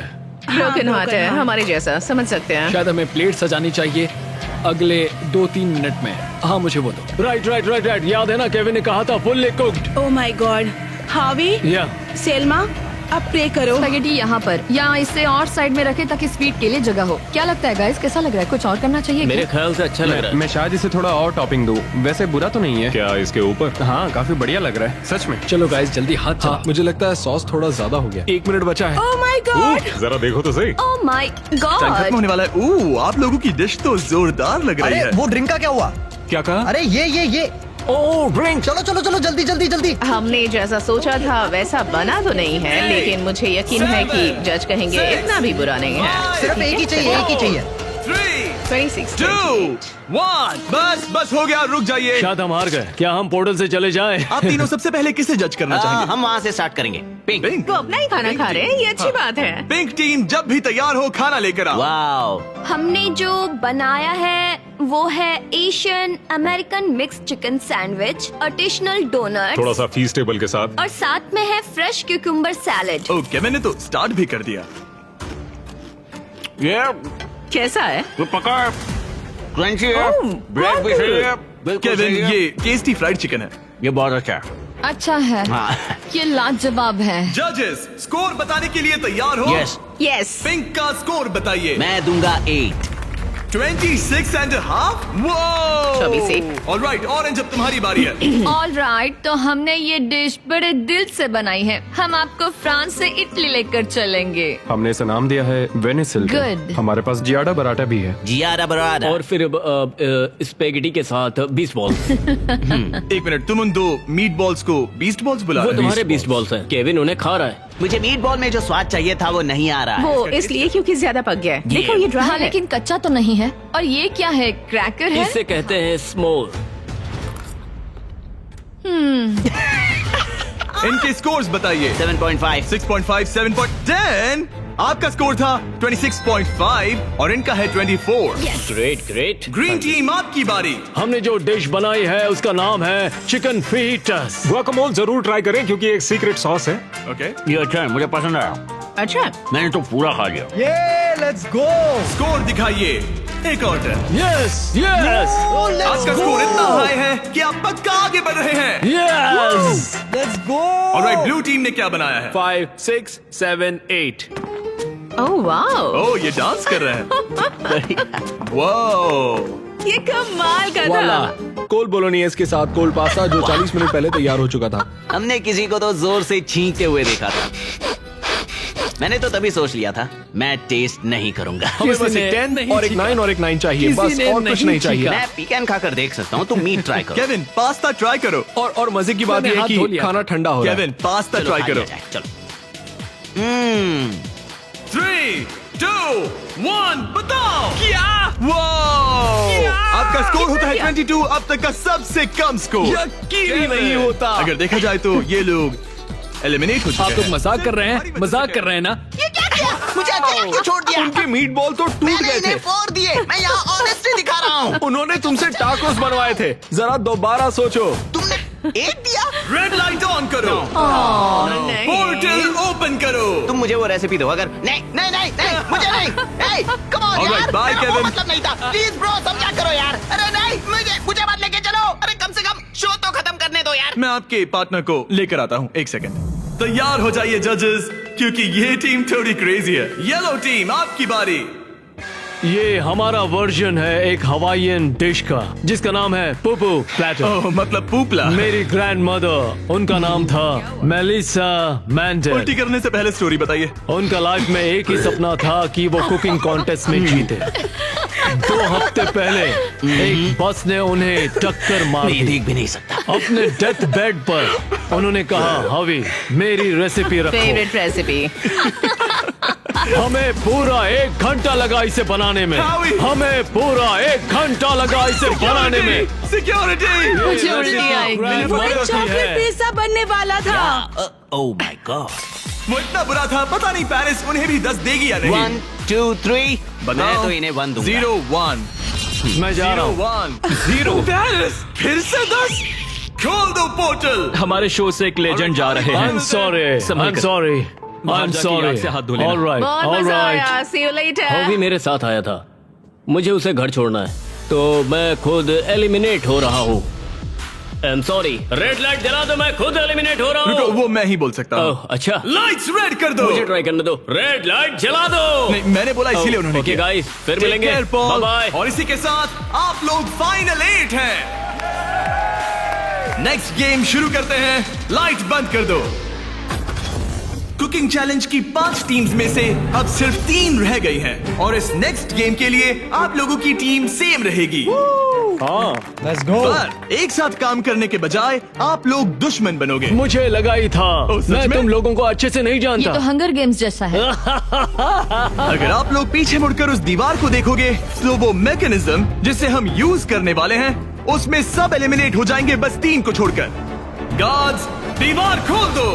ब्रोकन हार्ट है, हमारे जैसा, समझ सकते हैं। शायद हमें प्लेट सजानी चाहिए अगले 2-3 मिनट में। हाँ, मुझे वो दो। Right right right right. याद है ना, केविन ने कहा था fully cooked. Oh my God. हावी, या सेल्मा, अब प्रे करो। स्पैगेटी यहाँ पर, या इसे और साइड में रखे ताकि स्वीट के लिए जगह हो। क्या लगता है गाइस, कैसा लग रहा है? कुछ और करना चाहिए मेरे क्या? ख्याल से अच्छा लग रहा है। मैं शायद इसे थोड़ा और टॉपिंग दूं। वैसे बुरा तो नहीं है। क्या इसके ऊपर? हाँ, काफी बढ़िया लग रहा है सच में। चलो गाइस, जल्दी हाथ चला। मुझे लगता है सॉस थोड़ा ज्यादा हो गया। 1 मिनट बचा है। Oh my God. जरा देखो तो सही। Oh my time God. खत्म होने वाला है। आप लोगों की डिश तो जोरदार लग रही अरे है। वो ड्रिंक का क्या हुआ? क्या कहा? अरे ये ओह ड्रिंक। चलो चलो चलो जल्दी जल्दी जल्दी। हमने जैसा सोचा था वैसा बना तो नहीं है, लेकिन मुझे यकीन है कि जज कहेंगे इतना भी बुरा नहीं है। सिर्फ एक ही चाहिए, एक ही चाहिए। 3, 26, 2, 1। बस हो गया, रुक जाइए। शायद हम हार गए। क्या हम पोर्टल से चले जाएं? आप तीनों सबसे पहले किसे जज करना चाहेंगे? हम वहाँ से स्टार्ट करेंगे। पिंक। पिंक। वो अपना ही खाना खा रहे हैं, ये अच्छी बात है। पिंक टीम जब भी तैयार हो, खाना लेकर आओ। वाओ। हमने जो बनाया है वो है Asian American mix chicken sandwich, additional donut थोड़ा सा फीस्टेबल के साथ। और साथ में है फ्रेश क्यूकम्बर सैलेड। ओके, मैंने तो स्टार्ट भी कर दिया। ये कैसा है? पका क्रंची है, ब्रेड भी सही है, बिल्कुल केविन, सही है। ये टेस्टी फ्राइड चिकन है। ये बहुत अच्छा है। अच्छा है, हाँ। ये लाजवाब है। जजेस, स्कोर बताने के लिए तैयार हो? यस। यस। पिंक का स्कोर बताइए। मैं दूंगा 8। 26.5। वो 24। ऑलराइट, ऑरेंज अब तुम्हारी बारी है। ऑल राइट, तो हमने ये डिश बड़े दिल से बनाई है। हम आपको फ्रांस से इटली लेकर चलेंगे। हमने इसे नाम दिया है वेनिसिल। Good. हमारे पास जियाडा बराटा भी है। जियारा बरादा। और फिर स्पेगेटी के साथ बीस्ट बॉल्स। 1 मिनट, तुम उन 2 मीट बॉल्स को बीस्ट बॉल्स बुला वो रहे हो? तुम्हारे बीस्ट बॉल्स हैं। केविन उन्हें खा रहा है। मुझे मीट बॉल में जो स्वाद चाहिए था वो नहीं आ रहा है। वो इसलिए क्योंकि ज्यादा पक गया है। देखो ये ड्राई है, लेकिन कच्चा तो नहीं है। और ये क्या है? क्रैकर है? इसे कहते हैं स्मोल। इनके स्कोर्स बताइए। 7.5। 6.5, 7.10। आपका स्कोर था 26.5 और इनका है 24। Great great. ग्रीन टीम, आपकी बारी। हमने जो डिश बनाई है उसका नाम है चिकन फीटस। गुआकामोल जरूर ट्राई करें क्योंकि एक सीक्रेट सॉस है। ओके। ये अच्छा है, मुझे पसंद आया। अच्छा, मैंने तो पूरा खा लिया। ये लेट्स गो। स्कोर दिखाइए। एक और टर्न। यस यस आपका स्कोर इतना हाई है कि आप पक्का आगे बढ़ रहे हैं। Yes let's go. Alright, blue team ने क्या बनाया है? 5 6 7 8 ओह वाओ, ओह, ये डांस कर रहे हैं। वाओ, ये कमाल का वाला था। कोल बोलोनियस के साथ कोल पास्ता जो 40 मिनट पहले तैयार हो चुका था। हमने किसी को तो जोर से छींकते हुए देखा था। मैंने तो तभी सोच लिया था मैं टेस्ट नहीं करूंगा। हमें बस किसी एक ने 10 नहीं और एक 9 और एक 9 चाहिए, किसी बस ने और कुछ नहीं नहीं चाहिए। मैं पीकन खाकर देख सकता हूँ, तुम मीट ट्राई करो। केविन, पास्ता ट्राई करो। और मजे की बात मैंने यह है हाथ धो कि लिया खाना ठंडा हो रहा है। केविन, पास्ता ट्राई खा करो। लिया जाए, चलो। 3, 2, 1, बताओ क्या? वाओ, आपका स्कोर होता है 22, अब तक का सबसे कम स्कोर। यकीन ही नहीं होता। अगर देखा जाए तो ये लोग एलिमिनेट हो आप चुके लोग हैं। मजाक कर रहे हैं, मजाक कर रहे हैं ना? मुझे अकेला क्यों छोड़ दिया? उनके मीट बॉल तो टूट गए थे। फोड़ दिए। मैं यहाँ ऑनेस्टी दिखा रहा हूँ। उन्होंने तुमसे टाकोस बनवाए थे, जरा दोबारा सोचो। तुमने एक दिया। रेड लाइट ऑन करो। नहीं। पोर्टल ओपन करो। तुम मुझे वो रेसिपी दो। अगर नहीं नहीं नहीं नहीं मुझे नहीं। कम ऑन Alright, यार, bye, मेरा वो Kevin. मतलब नहीं था। प्लीज ब्रो, समझा करो यार। अरे नहीं, मुझे मत लेके चलो। अरे कम से कम शो तो खत्म करने दो यार। मैं आपके पार्टनर को लेकर आता हूँ, एक सेकंड। तैयार हो जाइए जजेस, क्योंकि ये टीम थोड़ी क्रेजी है। येलो टीम, आपकी बारी। ये हमारा वर्जन है एक हवाईयन डिश का जिसका नाम है पुपू प्लेटर। ओह, मतलब पूपला। मेरी ग्रैंड मदर, उनका नाम था मेलिसा मैंडल। उल्टी करने से पहले स्टोरी बताइए। उनका लाइफ में एक ही सपना था कि वो कुकिंग कॉन्टेस्ट में जीते। 2 हफ्ते पहले एक बस ने उन्हें टक्कर मार मैं दी। देख भी नहीं सकता। अपने डेथ बेड पर उन्होंने कहा, हवी मेरी रेसिपी रखो। Favourite recipe. हमें पूरा 1 घंटा लगा इसे बनाने में। हावी। हमें पूरा 1 घंटा लगा इसे बनाने में। सिक्योरिटी। मुझे उल्टी आई। चॉकलेट पिज्जा बनने वाला था। Oh my God. वो इतना बुरा था, पता नहीं पेरिस उन्हें भी 10 देगी या नहीं। 1 2 3 मैं तो इन्हें 1 दूंगा। 0 1 मैं जा रहा 0 हूँ। 1 0 पेरिस फिर से 10। खोल दो पोर्टल। हमारे शो से एक लेजेंड जा रहे I'm sorry. I'm sorry. I'm sorry. से हाथ धो लेना। All right. बहुत All मजा right. आया। See you later. वो भी मेरे साथ आया था। मुझे उसे घर छोड़ना है, तो मैं खुद एलिमिनेट हो रहा हूँ। I'm sorry. रेड लाइट जला दो, मैं खुद एलिमिनेट हो रहा रुको, Oh. हूँ। वो मैं ही बोल सकता हूँ। ओह, अच्छा। लाइट्स रेड कर दो। मुझे ट्राई करने दो। रेड लाइट जला दो। नहीं, मैंने बोला इसीलिए उन्होंने ओके किया। गाइस, फिर Take मिलेंगे। care, Paul. Bye bye. और इसी के साथ आप लोग फाइनल 8 हैं। नेक्स्ट गेम शुरू करते हैं। लाइट बंद कर दो। कुकिंग चैलेंज की 5 टीम्स में से अब सिर्फ 3 रह गई हैं और इस नेक्स्ट गेम के लिए आप लोगों की टीम सेम रहेगी। Let's go. पर एक साथ काम करने के बजाय आप लोग दुश्मन बनोगे। मुझे लगा ही था। ओह, सच मैं में? तुम लोगों को अच्छे से नहीं ये जानता। तो हंगर गेम्स जैसा है। अगर आप लोग पीछे मुड़कर उस दीवार को देखोगे तो वो मैकेनिज्म जिसे हम यूज करने वाले हैं उसमें सब एलिमिनेट हो जाएंगे, बस 3 को छोड़कर। गार्ड्स, दीवार खोल दो।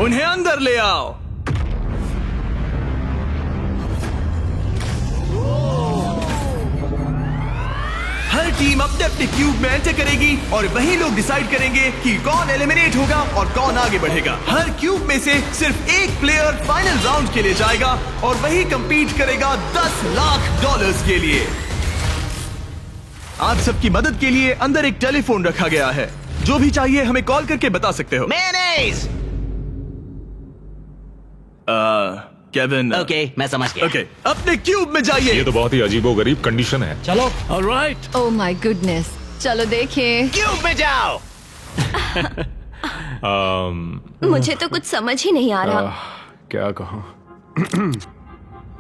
उन्हें अंदर ले आओ। हर टीम अपने अपने क्यूब में एंटर करेगी और वही लोग डिसाइड करेंगे कि कौन एलिमिनेट होगा और कौन आगे बढ़ेगा। हर क्यूब में से सिर्फ एक प्लेयर फाइनल राउंड के लिए जाएगा और वही कंपीट करेगा $10 लाख के लिए। आप सबकी मदद के लिए अंदर एक टेलीफोन रखा गया है। जो भी चाहिए हमें कॉल करके बता सकते हो। मेयोनेज़। केविन। ओके, मैं समझ गया। ओके, अपने क्यूब में जाइए। ये तो बहुत ही अजीबोगरीब कंडीशन है। चलो। ऑलराइट। ओह माय गुडनेस, चलो देखिए। क्यूब में जाओ। मुझे तो कुछ समझ ही नहीं आ रहा। क्या कहूँ?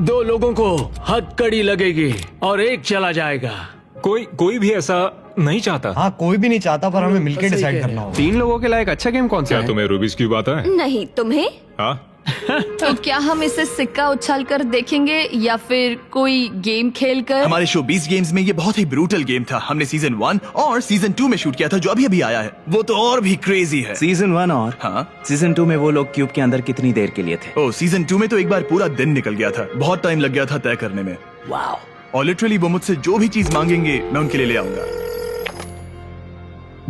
2 लोगों को हथकड़ी लगेगी और एक चला जाएगा। कोई भी ऐसा नहीं चाहता। हाँ, कोई भी नहीं चाहता, पर हमें मिलकर डिसाइड करना होगा। 3 लोगों के लिए एक अच्छा गेम कौन सा क्या है? तुम्हें रूबिक्स क्यूब आता है? नहीं, तुम्हें? हाँ, तो क्या हम इसे सिक्का उछाल कर देखेंगे या फिर कोई गेम खेल कर? हमारे शो 20 गेम्स में ये बहुत ही ब्रूटल गेम था। हमने सीजन 1 और सीजन 2 में शूट किया था, जो अभी अभी आया है। वो तो और भी क्रेजी है। सीजन 1 और हाँ, सीजन 2 में वो लोग क्यूब के अंदर कितनी देर के लिए थे? ओ, सीजन 2 में तो एक बार पूरा दिन निकल गया था। बहुत टाइम लग गया था तय करने में। वाओ। और लिटरली वो मुझसे जो भी चीज मांगेंगे मैं उनके लिए ले आऊंगा।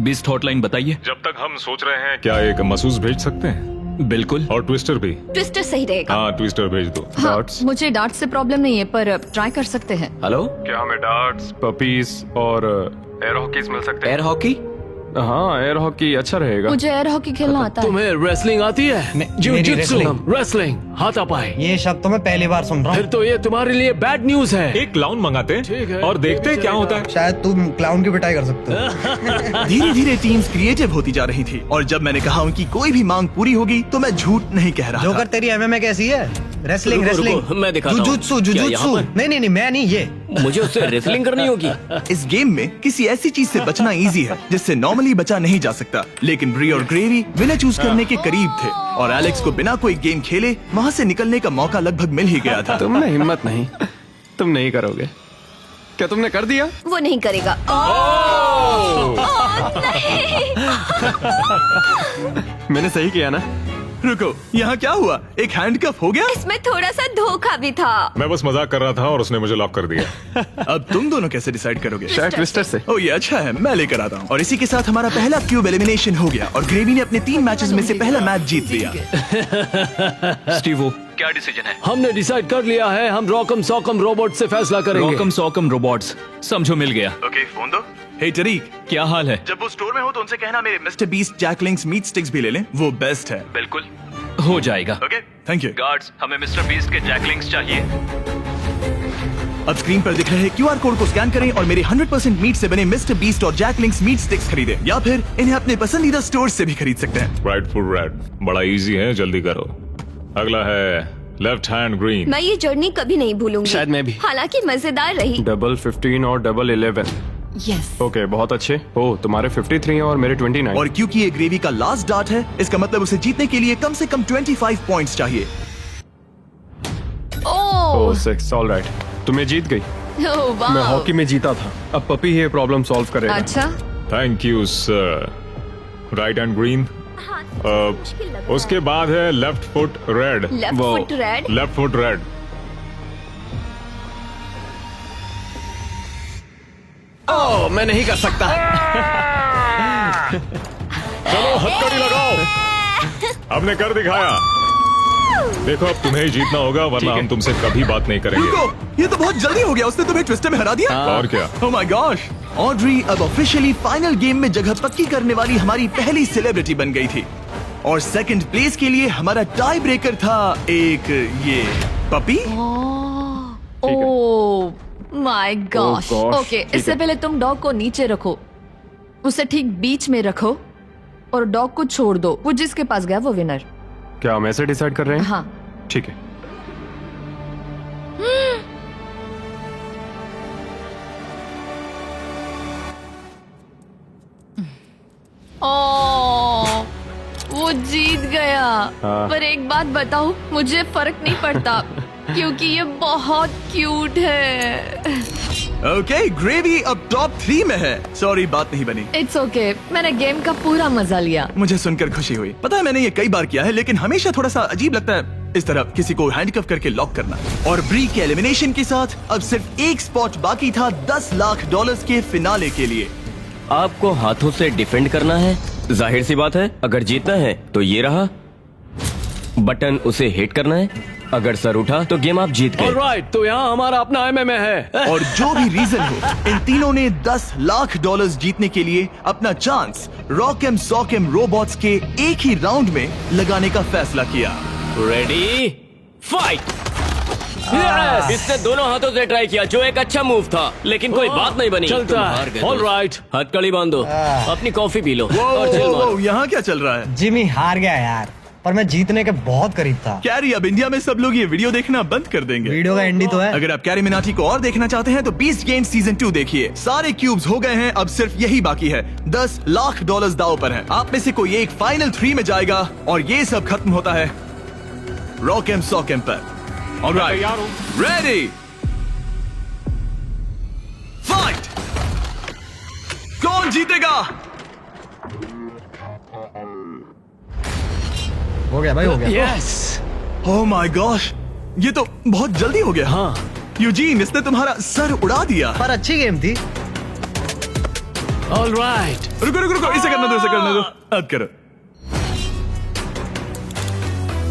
बिस्ट हॉटलाइन बताइए। जब तक हम सोच रहे हैं क्या एक महसूस भेज सकते हैं। बिल्कुल। और ट्विस्टर भी। ट्विस्टर सही रहेगा। हाँ ट्विस्टर भेज दो। हाँ, मुझे डार्ट से प्रॉब्लम नहीं है पर ट्राई कर सकते हैं। हेलो, क्या हमें डार्ट्स, पपीज और एयर हॉकीज मिल सकते हैं? Air hockey? हाँ, एयर हॉकी अच्छा रहेगा। मुझे एयर हॉकी खेलना आता है। तुम्हें रेसलिंग आती है? जिu-jitsu, रेसलिंग, हाथापाई। ये शब्द तो मैं पहली बार सुन रहा हूँ। फिर तो ये तुम्हारे लिए बैड न्यूज है। एक क्लाउन मंगाते हैं और देखते हैं क्या होता है। शायद तुम क्लाउन की पिटाई कर सकते हो। धीरे धीरे टीम्स क्रिएटिव होती जा रही थी और जब मैंने कहा उनकी कोई भी मांग पूरी होगी तो मैं झूठ नहीं कह रहा जोकर तेरी एमएमए कैसी है? रेसलिंग रुको, रेसलिंग रुको, मैं दिखाता हूँ। जुजुत्सु क्या यहाँ जुजुत्सु। पर? नहीं मैं नहीं, ये मुझे उससे रेसलिंग करनी होगी। इस गेम में किसी ऐसी चीज से बचना इजी है जिससे नॉर्मली बचा नहीं जा सकता, लेकिन ब्री और ग्रेवी विनर चूज करने के करीब थे और एलेक्स को बिना कोई गेम खेले वहाँ से निकलने का मौका लगभग मिल ही गया था। तुमने हिम्मत नहीं, तुम नहीं करोगे। क्या तुमने कर दिया? वो नहीं करेगा। मैंने सही किया ना? रुको, यहाँ क्या हुआ? एक हैंडकफ हो गया? इसमें थोड़ा सा धोखा भी था। मैं बस मजाक कर रहा था और उसने मुझे लॉक कर दिया। अब तुम दोनों कैसे डिसाइड करोगे? शायद ट्विस्टर से। ओ ये अच्छा है, मैं लेकर आता हूँ। और इसी के साथ हमारा पहला क्यूब एलिमिनेशन हो गया और ग्रेवी ने अपने 3 मैचेस में से पहला मैच जीत लिया। स्टीवो, क्या डिसीजन है? हमने डिसाइड कर लिया है, हम रॉकम सॉकम रोबोट से फैसला करेंगे। रॉकम सॉकम रोबोट्स, समझो मिल गया। ओके फोन दो। हे टरीक, क्या हाल है? जब वो स्टोर में हो तो उनसे कहना मेरे mister Beast Jack Link's meat sticks भी ले लें, वो बेस्ट है। बिल्कुल हो जाएगा। Okay thank you. गार्ड्स, हमें मिस्टर बीस्ट के जैकलिंग्स चाहिए। अब स्क्रीन पर दिख रहे QR कोड को स्कैन करें और मेरे 100% मीट से बने मिस्टर बीस्ट और जैकलिंग्स मीट स्टिक्स खरीदें, या फिर इन्हें अपने पसंदीदा स्टोर से भी खरीद सकते हैं। राइट फुट रेड, बड़ा इजी है, जल्दी करो। अगला है लेफ्ट हैंड ग्रीन। मैं ये जर्नी कभी नहीं भूलूंगी। शायद मैं भी। हालांकि मजेदार रही। डबल 15 और डबल 11। यस। ओके, बहुत अच्छे। ओ, तुम्हारे 53 हैं और मेरे 29। और क्योंकि ये ग्रेवी का लास्ट डार्ट है, इसका मतलब उसे जीतने के लिए कम से कम 25 पॉइंट्स चाहिए। ओह 6, ऑलराइट। तुम जीत गई। वाह। मैं हॉकी में जीता था। अब पपी ये प्रॉब्लम सॉल्व करेगा। अच्छा। Thank you sir. Right hand green. उसके बाद है left foot red. Left foot red. Left foot red. Oh, मैं नहीं कर सकता। चलो हथकड़ी लगाओ। हमने कर दिखाया। देखो अब तुम्हें ही जीतना होगा वरना हम तुमसे कभी बात नहीं करेंगे। रुको, ये तो बहुत जल्दी हो गया, उसने तुम्हें ट्विस्टर में हरा दिया। और क्या? ओह माय गॉश, ऑड्री अब ऑफिशियली फाइनल गेम में जगह पक्की करने वाली हमारी पहली सेलिब्रिटी बन गई थी और सेकंड प्लेस के लिए हमारा टाई ब्रेकर था एक ये puppy. Oh my gosh. gosh, okay, ठीक इससे है। पहले तुम डॉग को नीचे रखो, उसे ठीक बीच में रखो और डॉग को छोड़ दो। वो जिसके पास गया वो विनर। क्या हम ऐसे डिसाइड कर रहे हैं? हाँ। ठीक है। ओह, वो जीत गया। हाँ। पर एक बात बताऊं, मुझे फर्क नहीं पड़ता क्योंकि ये बहुत क्यूट है। ओके, ग्रेवी अब टॉप 3 में है। सॉरी, बात नहीं बनी। इट्स ओके, मैंने गेम का पूरा मजा लिया। मुझे सुनकर खुशी हुई। पता है मैंने ये कई बार किया है, लेकिन हमेशा थोड़ा सा अजीब लगता है इस तरह किसी को हैंडकफ करके लॉक करना। और ब्री के एलिमिनेशन के साथ अब सिर्फ एक स्पॉट बाकी था $10 लाख के फिनाले के लिए। आपको हाथों से डिफेंड करना है। जाहिर सी बात है, अगर जीतना है तो ये रहा बटन, उसे हिट करना है। अगर सर उठा तो गेम आप जीत गए। ऑलराइट, तो यहाँ हमारा अपना MMA है। और जो भी रीजन हो, इन तीनों ने $10 लाख जीतने के लिए अपना चांस रॉकम सॉकम रोबोट्स के एक ही राउंड में लगाने का फैसला किया। Ready fight. इसने दोनों हाथों से ट्राई किया, जो एक अच्छा मूव था, लेकिन कोई बात नहीं बनी। चलता है। ऑलराइट, हथकड़ी बांधो, अपनी कॉफी पी लो और चिल मारो। यहाँ क्या चल रहा है? जिमी हार गया यार, पर मैं जीतने के बहुत करीब था। कैरी, अब इंडिया में सब लोग ये वीडियो देखना बंद कर देंगे। वीडियो का एंड ही तो है। अगर आप कैरी मिनाटी को और देखना चाहते हैं तो बीस्ट गेम सीजन 2 देखिए। सारे क्यूब्स हो गए हैं, अब सिर्फ यही बाकी है। $10 लाख दांव पर है। आप में से कोई एक फाइनल 3 में जाएगा और ये सब खत्म होता है रॉकम सॉकम पर। Alright, ready fight. कौन जीतेगा? हो गया भाई, हो गया। यस। ओह माय गॉश, ये तो बहुत जल्दी हो गया। हाँ। यूजीन, इसने तुम्हारा सर उड़ा दिया। पर अच्छी गेम थी। ऑलराइट। रुको रुको रुको, इसे करने दो, इसे करने दो। अब करो।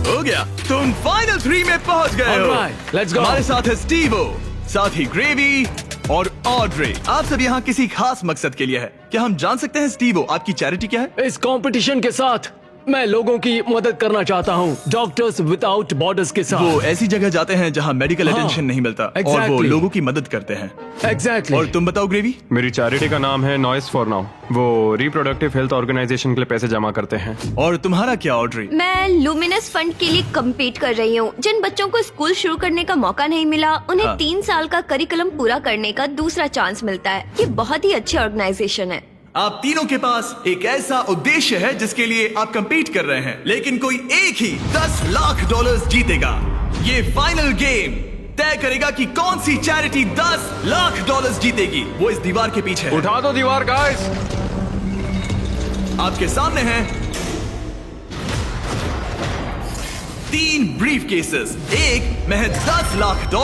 हो गया, तुम फाइनल 3 में पहुंच गए हो। Alright, let's go. हमारे साथ है स्टीवो, साथ ही ग्रेवी और ऑड्रे। आप सब यहाँ किसी खास मकसद के लिए है। क्या हम जान सकते हैं स्टीवो, आपकी चैरिटी क्या है? इस कंपटीशन के साथ मैं लोगों की मदद करना चाहता हूँ, डॉक्टर्स विदाउट बॉर्डर्स के साथ। वो ऐसी जगह जाते हैं जहाँ मेडिकल अटेंशन नहीं मिलता, और वो exactly. लोगों की मदद करते हैं। एग्जैक्टली। और तुम बताओ ग्रेवी? मेरी चैरिटी का नाम है नॉइस फॉर नाउ। वो रिप्रोडक्टिव हेल्थ ऑर्गेनाइजेशन के लिए पैसे जमा करते हैं। और तुम्हारा क्या ऑड्री? मैं लुमिनस फंड के लिए कम्पीट कर रही हूँ। जिन बच्चों को स्कूल शुरू करने का मौका नहीं मिला, उन्हें 3 साल का करिकुलम पूरा करने का दूसरा चांस मिलता है। ये बहुत ही अच्छी ऑर्गेनाइजेशन है। आप तीनों के पास एक ऐसा उद्देश्य है जिसके लिए आप compete कर रहे हैं, लेकिन कोई एक ही $10 लाख जीतेगा। ये फाइनल गेम तय करेगा कि कौन सी चैरिटी $10 लाख जीतेगी। वो इस दीवार के पीछे है। उठा दो दीवार गाइस। आपके सामने हैं 3 ब्रीफ केसेस, एक में है $10 लाख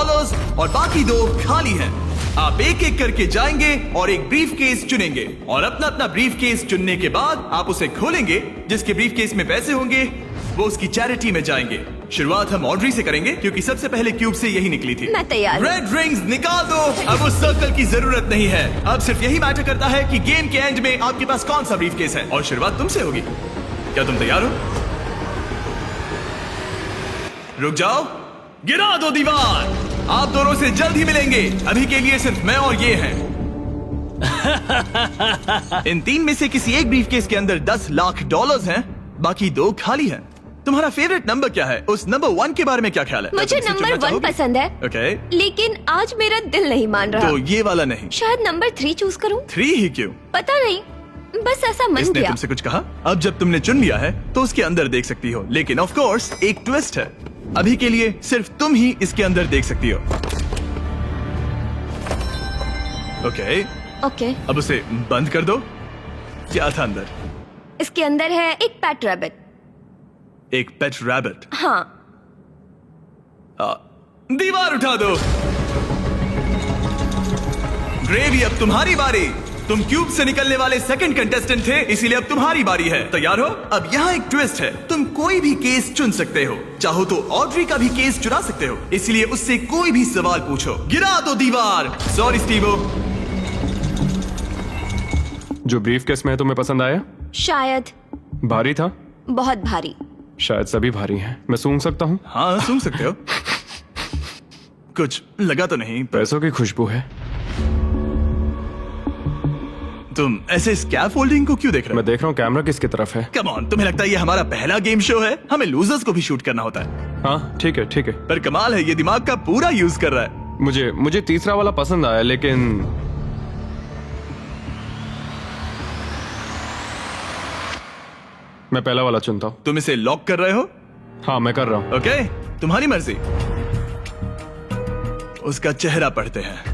और बाकी 2 खाली हैं। आप एक एक करके जाएंगे और एक ब्रीफ केस चुनेंगे, और अपना अपना ब्रीफ केस चुनने के बाद आप उसे खोलेंगे। जिसके ब्रीफ केस में पैसे होंगे वो उसकी चैरिटी में जाएंगे। शुरुआत हम ऑड्री से करेंगे क्योंकि सबसे पहले क्यूब से यही निकली थी। मैं तैयार हूं। रेड रिंग्स निकाल दो। अब उस सर्कल की जरूरत नहीं है। अब सिर्फ यही मैटर करता है कि गेम के एंड में आपके पास कौन सा ब्रीफ केस है, और शुरुआत तुमसे होगी। क्या तुम तैयार हो? रुक जाओ, गिरा दो दीवार। आप दोनों से जल्द ही मिलेंगे। अभी के लिए सिर्फ मैं और ये हैं। इन 3 में से किसी एक ब्रीफ केस के अंदर $10 लाख हैं, बाकी 2 खाली हैं। तुम्हारा फेवरेट नंबर क्या है? उस नंबर 1 के बारे में क्या ख्याल है? मुझे नंबर 1 पसंद है। ओके। लेकिन आज मेरा दिल नहीं मान रहा। तो ये वाला नहीं? शायद नंबर 3 चूज करूं। 3 ही क्यों? पता नहीं, बस ऐसा मन इसने किया। तुमसे कुछ कहा? अब जब तुमने चुन लिया है तो उसके अंदर देख सकती हो, लेकिन ऑफ कोर्स एक ट्विस्ट है। अभी के लिए सिर्फ तुम ही इसके अंदर देख सकती हो। ओके। अब उसे बंद कर दो। क्या था अंदर? इसके अंदर है एक पेट रैबिट। एक पेट रैबिट? हाँ। दीवार उठा दो। ग्रेवी, अब तुम्हारी बारी। तुम क्यूब से निकलने वाले सेकंड कंटेस्टेंट थे, इसीलिए अब तुम्हारी बारी है। तैयार हो? अब यहाँ एक ट्विस्ट है। तुम कोई भी केस चुन सकते हो। चाहो तो ऑड्री का भी केस चुरा सकते हो, इसलिए उससे कोई भी सवाल पूछो। गिरा दो दीवार। Sorry Stevo. जो ब्रीफ केस में तुम्हें पसंद आया? शायद। भारी था? बहुत भारी। शायद सभी भारी हैं। मैं सूंघ सकता हूँ? हाँ, सूंघ सकते हो। कुछ लगा तो नहीं? पैसों की खुशबू है। तुम ऐसे स्कैफोल्डिंग को क्यों देख रहे हो? मैं देख रहा हूँ कैमरा किसकी तरफ है। कम ऑन, तुम्हें लगता है ये हमारा पहला गेम शो है? हमें लूजर्स को भी शूट करना होता है। हाँ ठीक है ठीक है। पर कमाल है, ये दिमाग का पूरा यूज कर रहा है। मुझे तीसरा वाला पसंद आया, लेकिन मैं पहला वाला चुनता हूँ। तुम इसे लॉक कर रहे हो? हाँ मैं कर रहा हूँ। ओके, तुम्हारी मर्जी। उसका चेहरा पढ़ते हैं।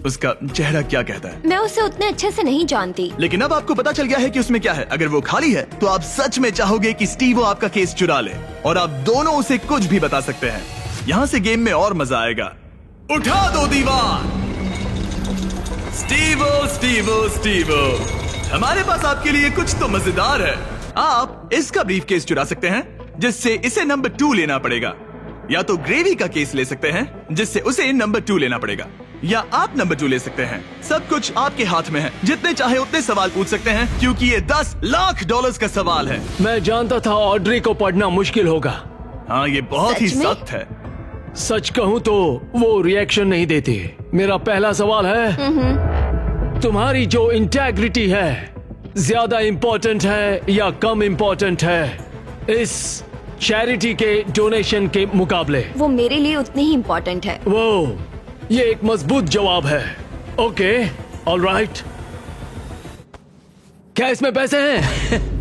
उसका चेहरा क्या कहता है? मैं उसे उतने अच्छे से नहीं जानती। लेकिन अब आपको पता चल गया है कि उसमें क्या है। अगर वो खाली है तो आप सच में चाहोगे कि स्टीवो आपका केस चुरा ले, और आप दोनों उसे कुछ भी बता सकते हैं। यहाँ से गेम में और मजा आएगा। उठा दो दीवार। स्टीवो स्टीवो स्टीवो, हमारे पास आपके लिए कुछ तो मजेदार है। आप इसका ब्रीफ केस चुरा सकते हैं, जिससे इसे नंबर 2 लेना पड़ेगा, या तो ग्रेवी का केस ले सकते हैं, जिससे उसे नंबर 2 लेना पड़ेगा, या आप नंबर 2 ले सकते हैं। सब कुछ आपके हाथ में है। जितने चाहे उतने सवाल पूछ सकते हैं, क्योंकि ये $10 लाख का सवाल है। मैं जानता था ऑड्री को पढ़ना मुश्किल होगा। हाँ, ये बहुत ही सख्त है। सच कहूँ तो वो रिएक्शन नहीं देती। मेरा पहला सवाल है, तुम्हारी जो इंटेग्रिटी है ज्यादा इम्पोर्टेंट है या कम इम्पोर्टेंट है इस चैरिटी के डोनेशन के मुकाबले? वो मेरे लिए उतनी ही इम्पोर्टेंट है। वो, ये एक मजबूत जवाब है। Okay, alright. क्या इसमें पैसे हैं?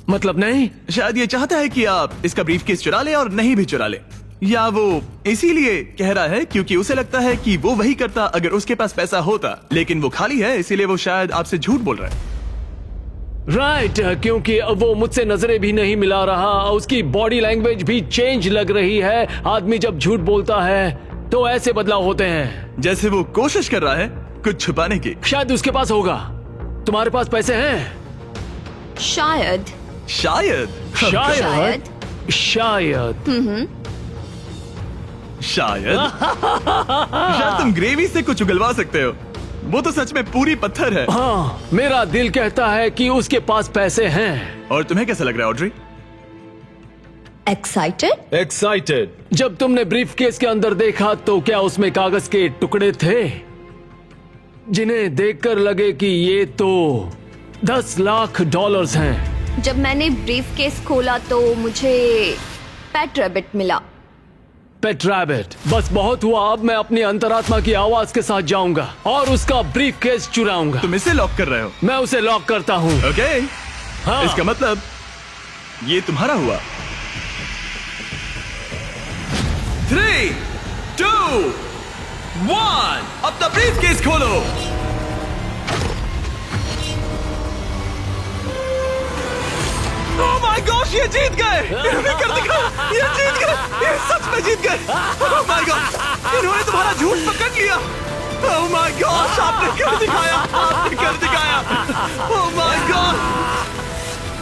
मतलब नहीं? शायद ये चाहता है कि आप इसका ब्रीफकेस चुरा ले और नहीं भी चुरा ले, या वो इसीलिए कह रहा है क्योंकि उसे लगता है कि वो वही करता अगर उसके पास पैसा होता, लेकिन वो खाली है, इसीलिए वो शायद आपसे झूठ बोल रहा है। राइट, क्योंकि वो मुझसे नजरें भी नहीं मिला रहा, उसकी बॉडी लैंग्वेज भी चेंज लग रही है। आदमी जब झूठ बोलता है तो ऐसे बदलाव होते हैं। जैसे वो कोशिश कर रहा है कुछ छुपाने की? शायद उसके पास होगा। तुम्हारे पास पैसे हैं? शायद शायद शायद शायद शायद शायद तुम ग्रेवी से कुछ उगलवा सकते हो। वो तो सच में पूरी पत्थर है। हाँ, मेरा दिल कहता है कि उसके पास पैसे हैं। और तुम्हें कैसा लग रहा है ऑड्री? एक्साइटेड। एक्साइटेड। जब तुमने ब्रीफ केस के अंदर देखा तो क्या उसमें कागज के टुकड़े थे जिन्हें देखकर लगे कि ये तो $10 लाख हैं? जब मैंने ब्रीफ केस खोला तो मुझे पेट रैबिट मिला। पेट रैबिट। बस बहुत हुआ, अब मैं अपनी अंतरात्मा की आवाज के साथ जाऊंगा और उसका ब्रीफ केस चुराऊंगा। तुम इसे लॉक कर रहे हो? मैं उसे लॉक करता हूँ। ओके। हाँ। इसका मतलब ये तुम्हारा हुआ। 3, 2, 1 अपना ब्रीफ केस खोलो। ओह माय गॉश, ये जीत गए। इन्होंने कर दिखाया, ये जीत गए, ये सच में जीत गए। ओह माय गॉड, इन्होंने तुम्हारा झूठ पकड़ लिया। ओह माय गॉश, आपने कर दिखाया, आपने कर दिखाया। Oh my God.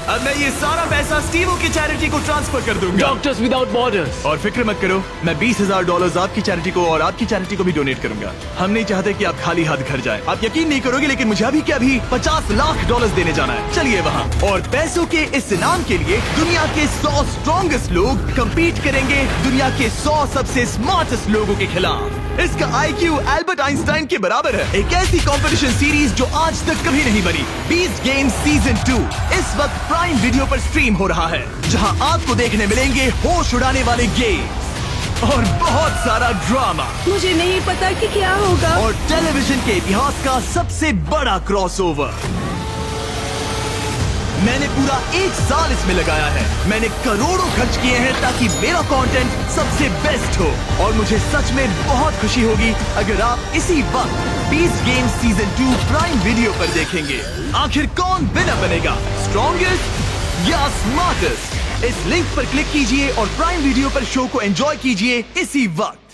अब मैं ये सारा पैसा स्टीवो की चैरिटी को ट्रांसफर कर दूंगा। Doctors without borders. और फिक्र मत करो, मैं $20,000 आपकी चैरिटी को और आपकी चैरिटी को भी डोनेट करूंगा। हम नहीं चाहते कि आप खाली हाथ घर जाएं। आप यकीन नहीं करोगे लेकिन मुझे अभी के अभी $50 लाख देने जाना है। चलिए वहाँ। और पैसों के इस इनाम के लिए दुनिया के 100 स्ट्रॉन्गेस्ट लोग कम्पीट करेंगे दुनिया के 100 सबसे स्मार्टेस्ट लोगों के खिलाफ। इसका IQ एल्बर्ट आइंस्टाइन के बराबर है। एक ऐसी कंपटीशन सीरीज जो आज तक कभी नहीं बनी। बीस्ट गेम्स सीजन 2 इस वक्त प्राइम वीडियो पर स्ट्रीम हो रहा है, जहां आपको देखने मिलेंगे होश उड़ाने वाले गेम्स और बहुत सारा ड्रामा। मुझे नहीं पता कि क्या होगा। और टेलीविजन के इतिहास का सबसे बड़ा क्रॉसओवर। मैंने पूरा 1 साल इसमें लगाया है। मैंने करोड़ों खर्च किए हैं ताकि मेरा कंटेंट सबसे बेस्ट हो। और मुझे सच में बहुत खुशी होगी अगर आप इसी वक्त beast games season 2 prime video पर देखेंगे। आखिर कौन विनर बनेगा, स्ट्रॉन्गेस्ट या स्मार्टेस्ट? इस लिंक पर क्लिक कीजिए और प्राइम वीडियो पर शो को एंजॉय कीजिए इसी वक्त।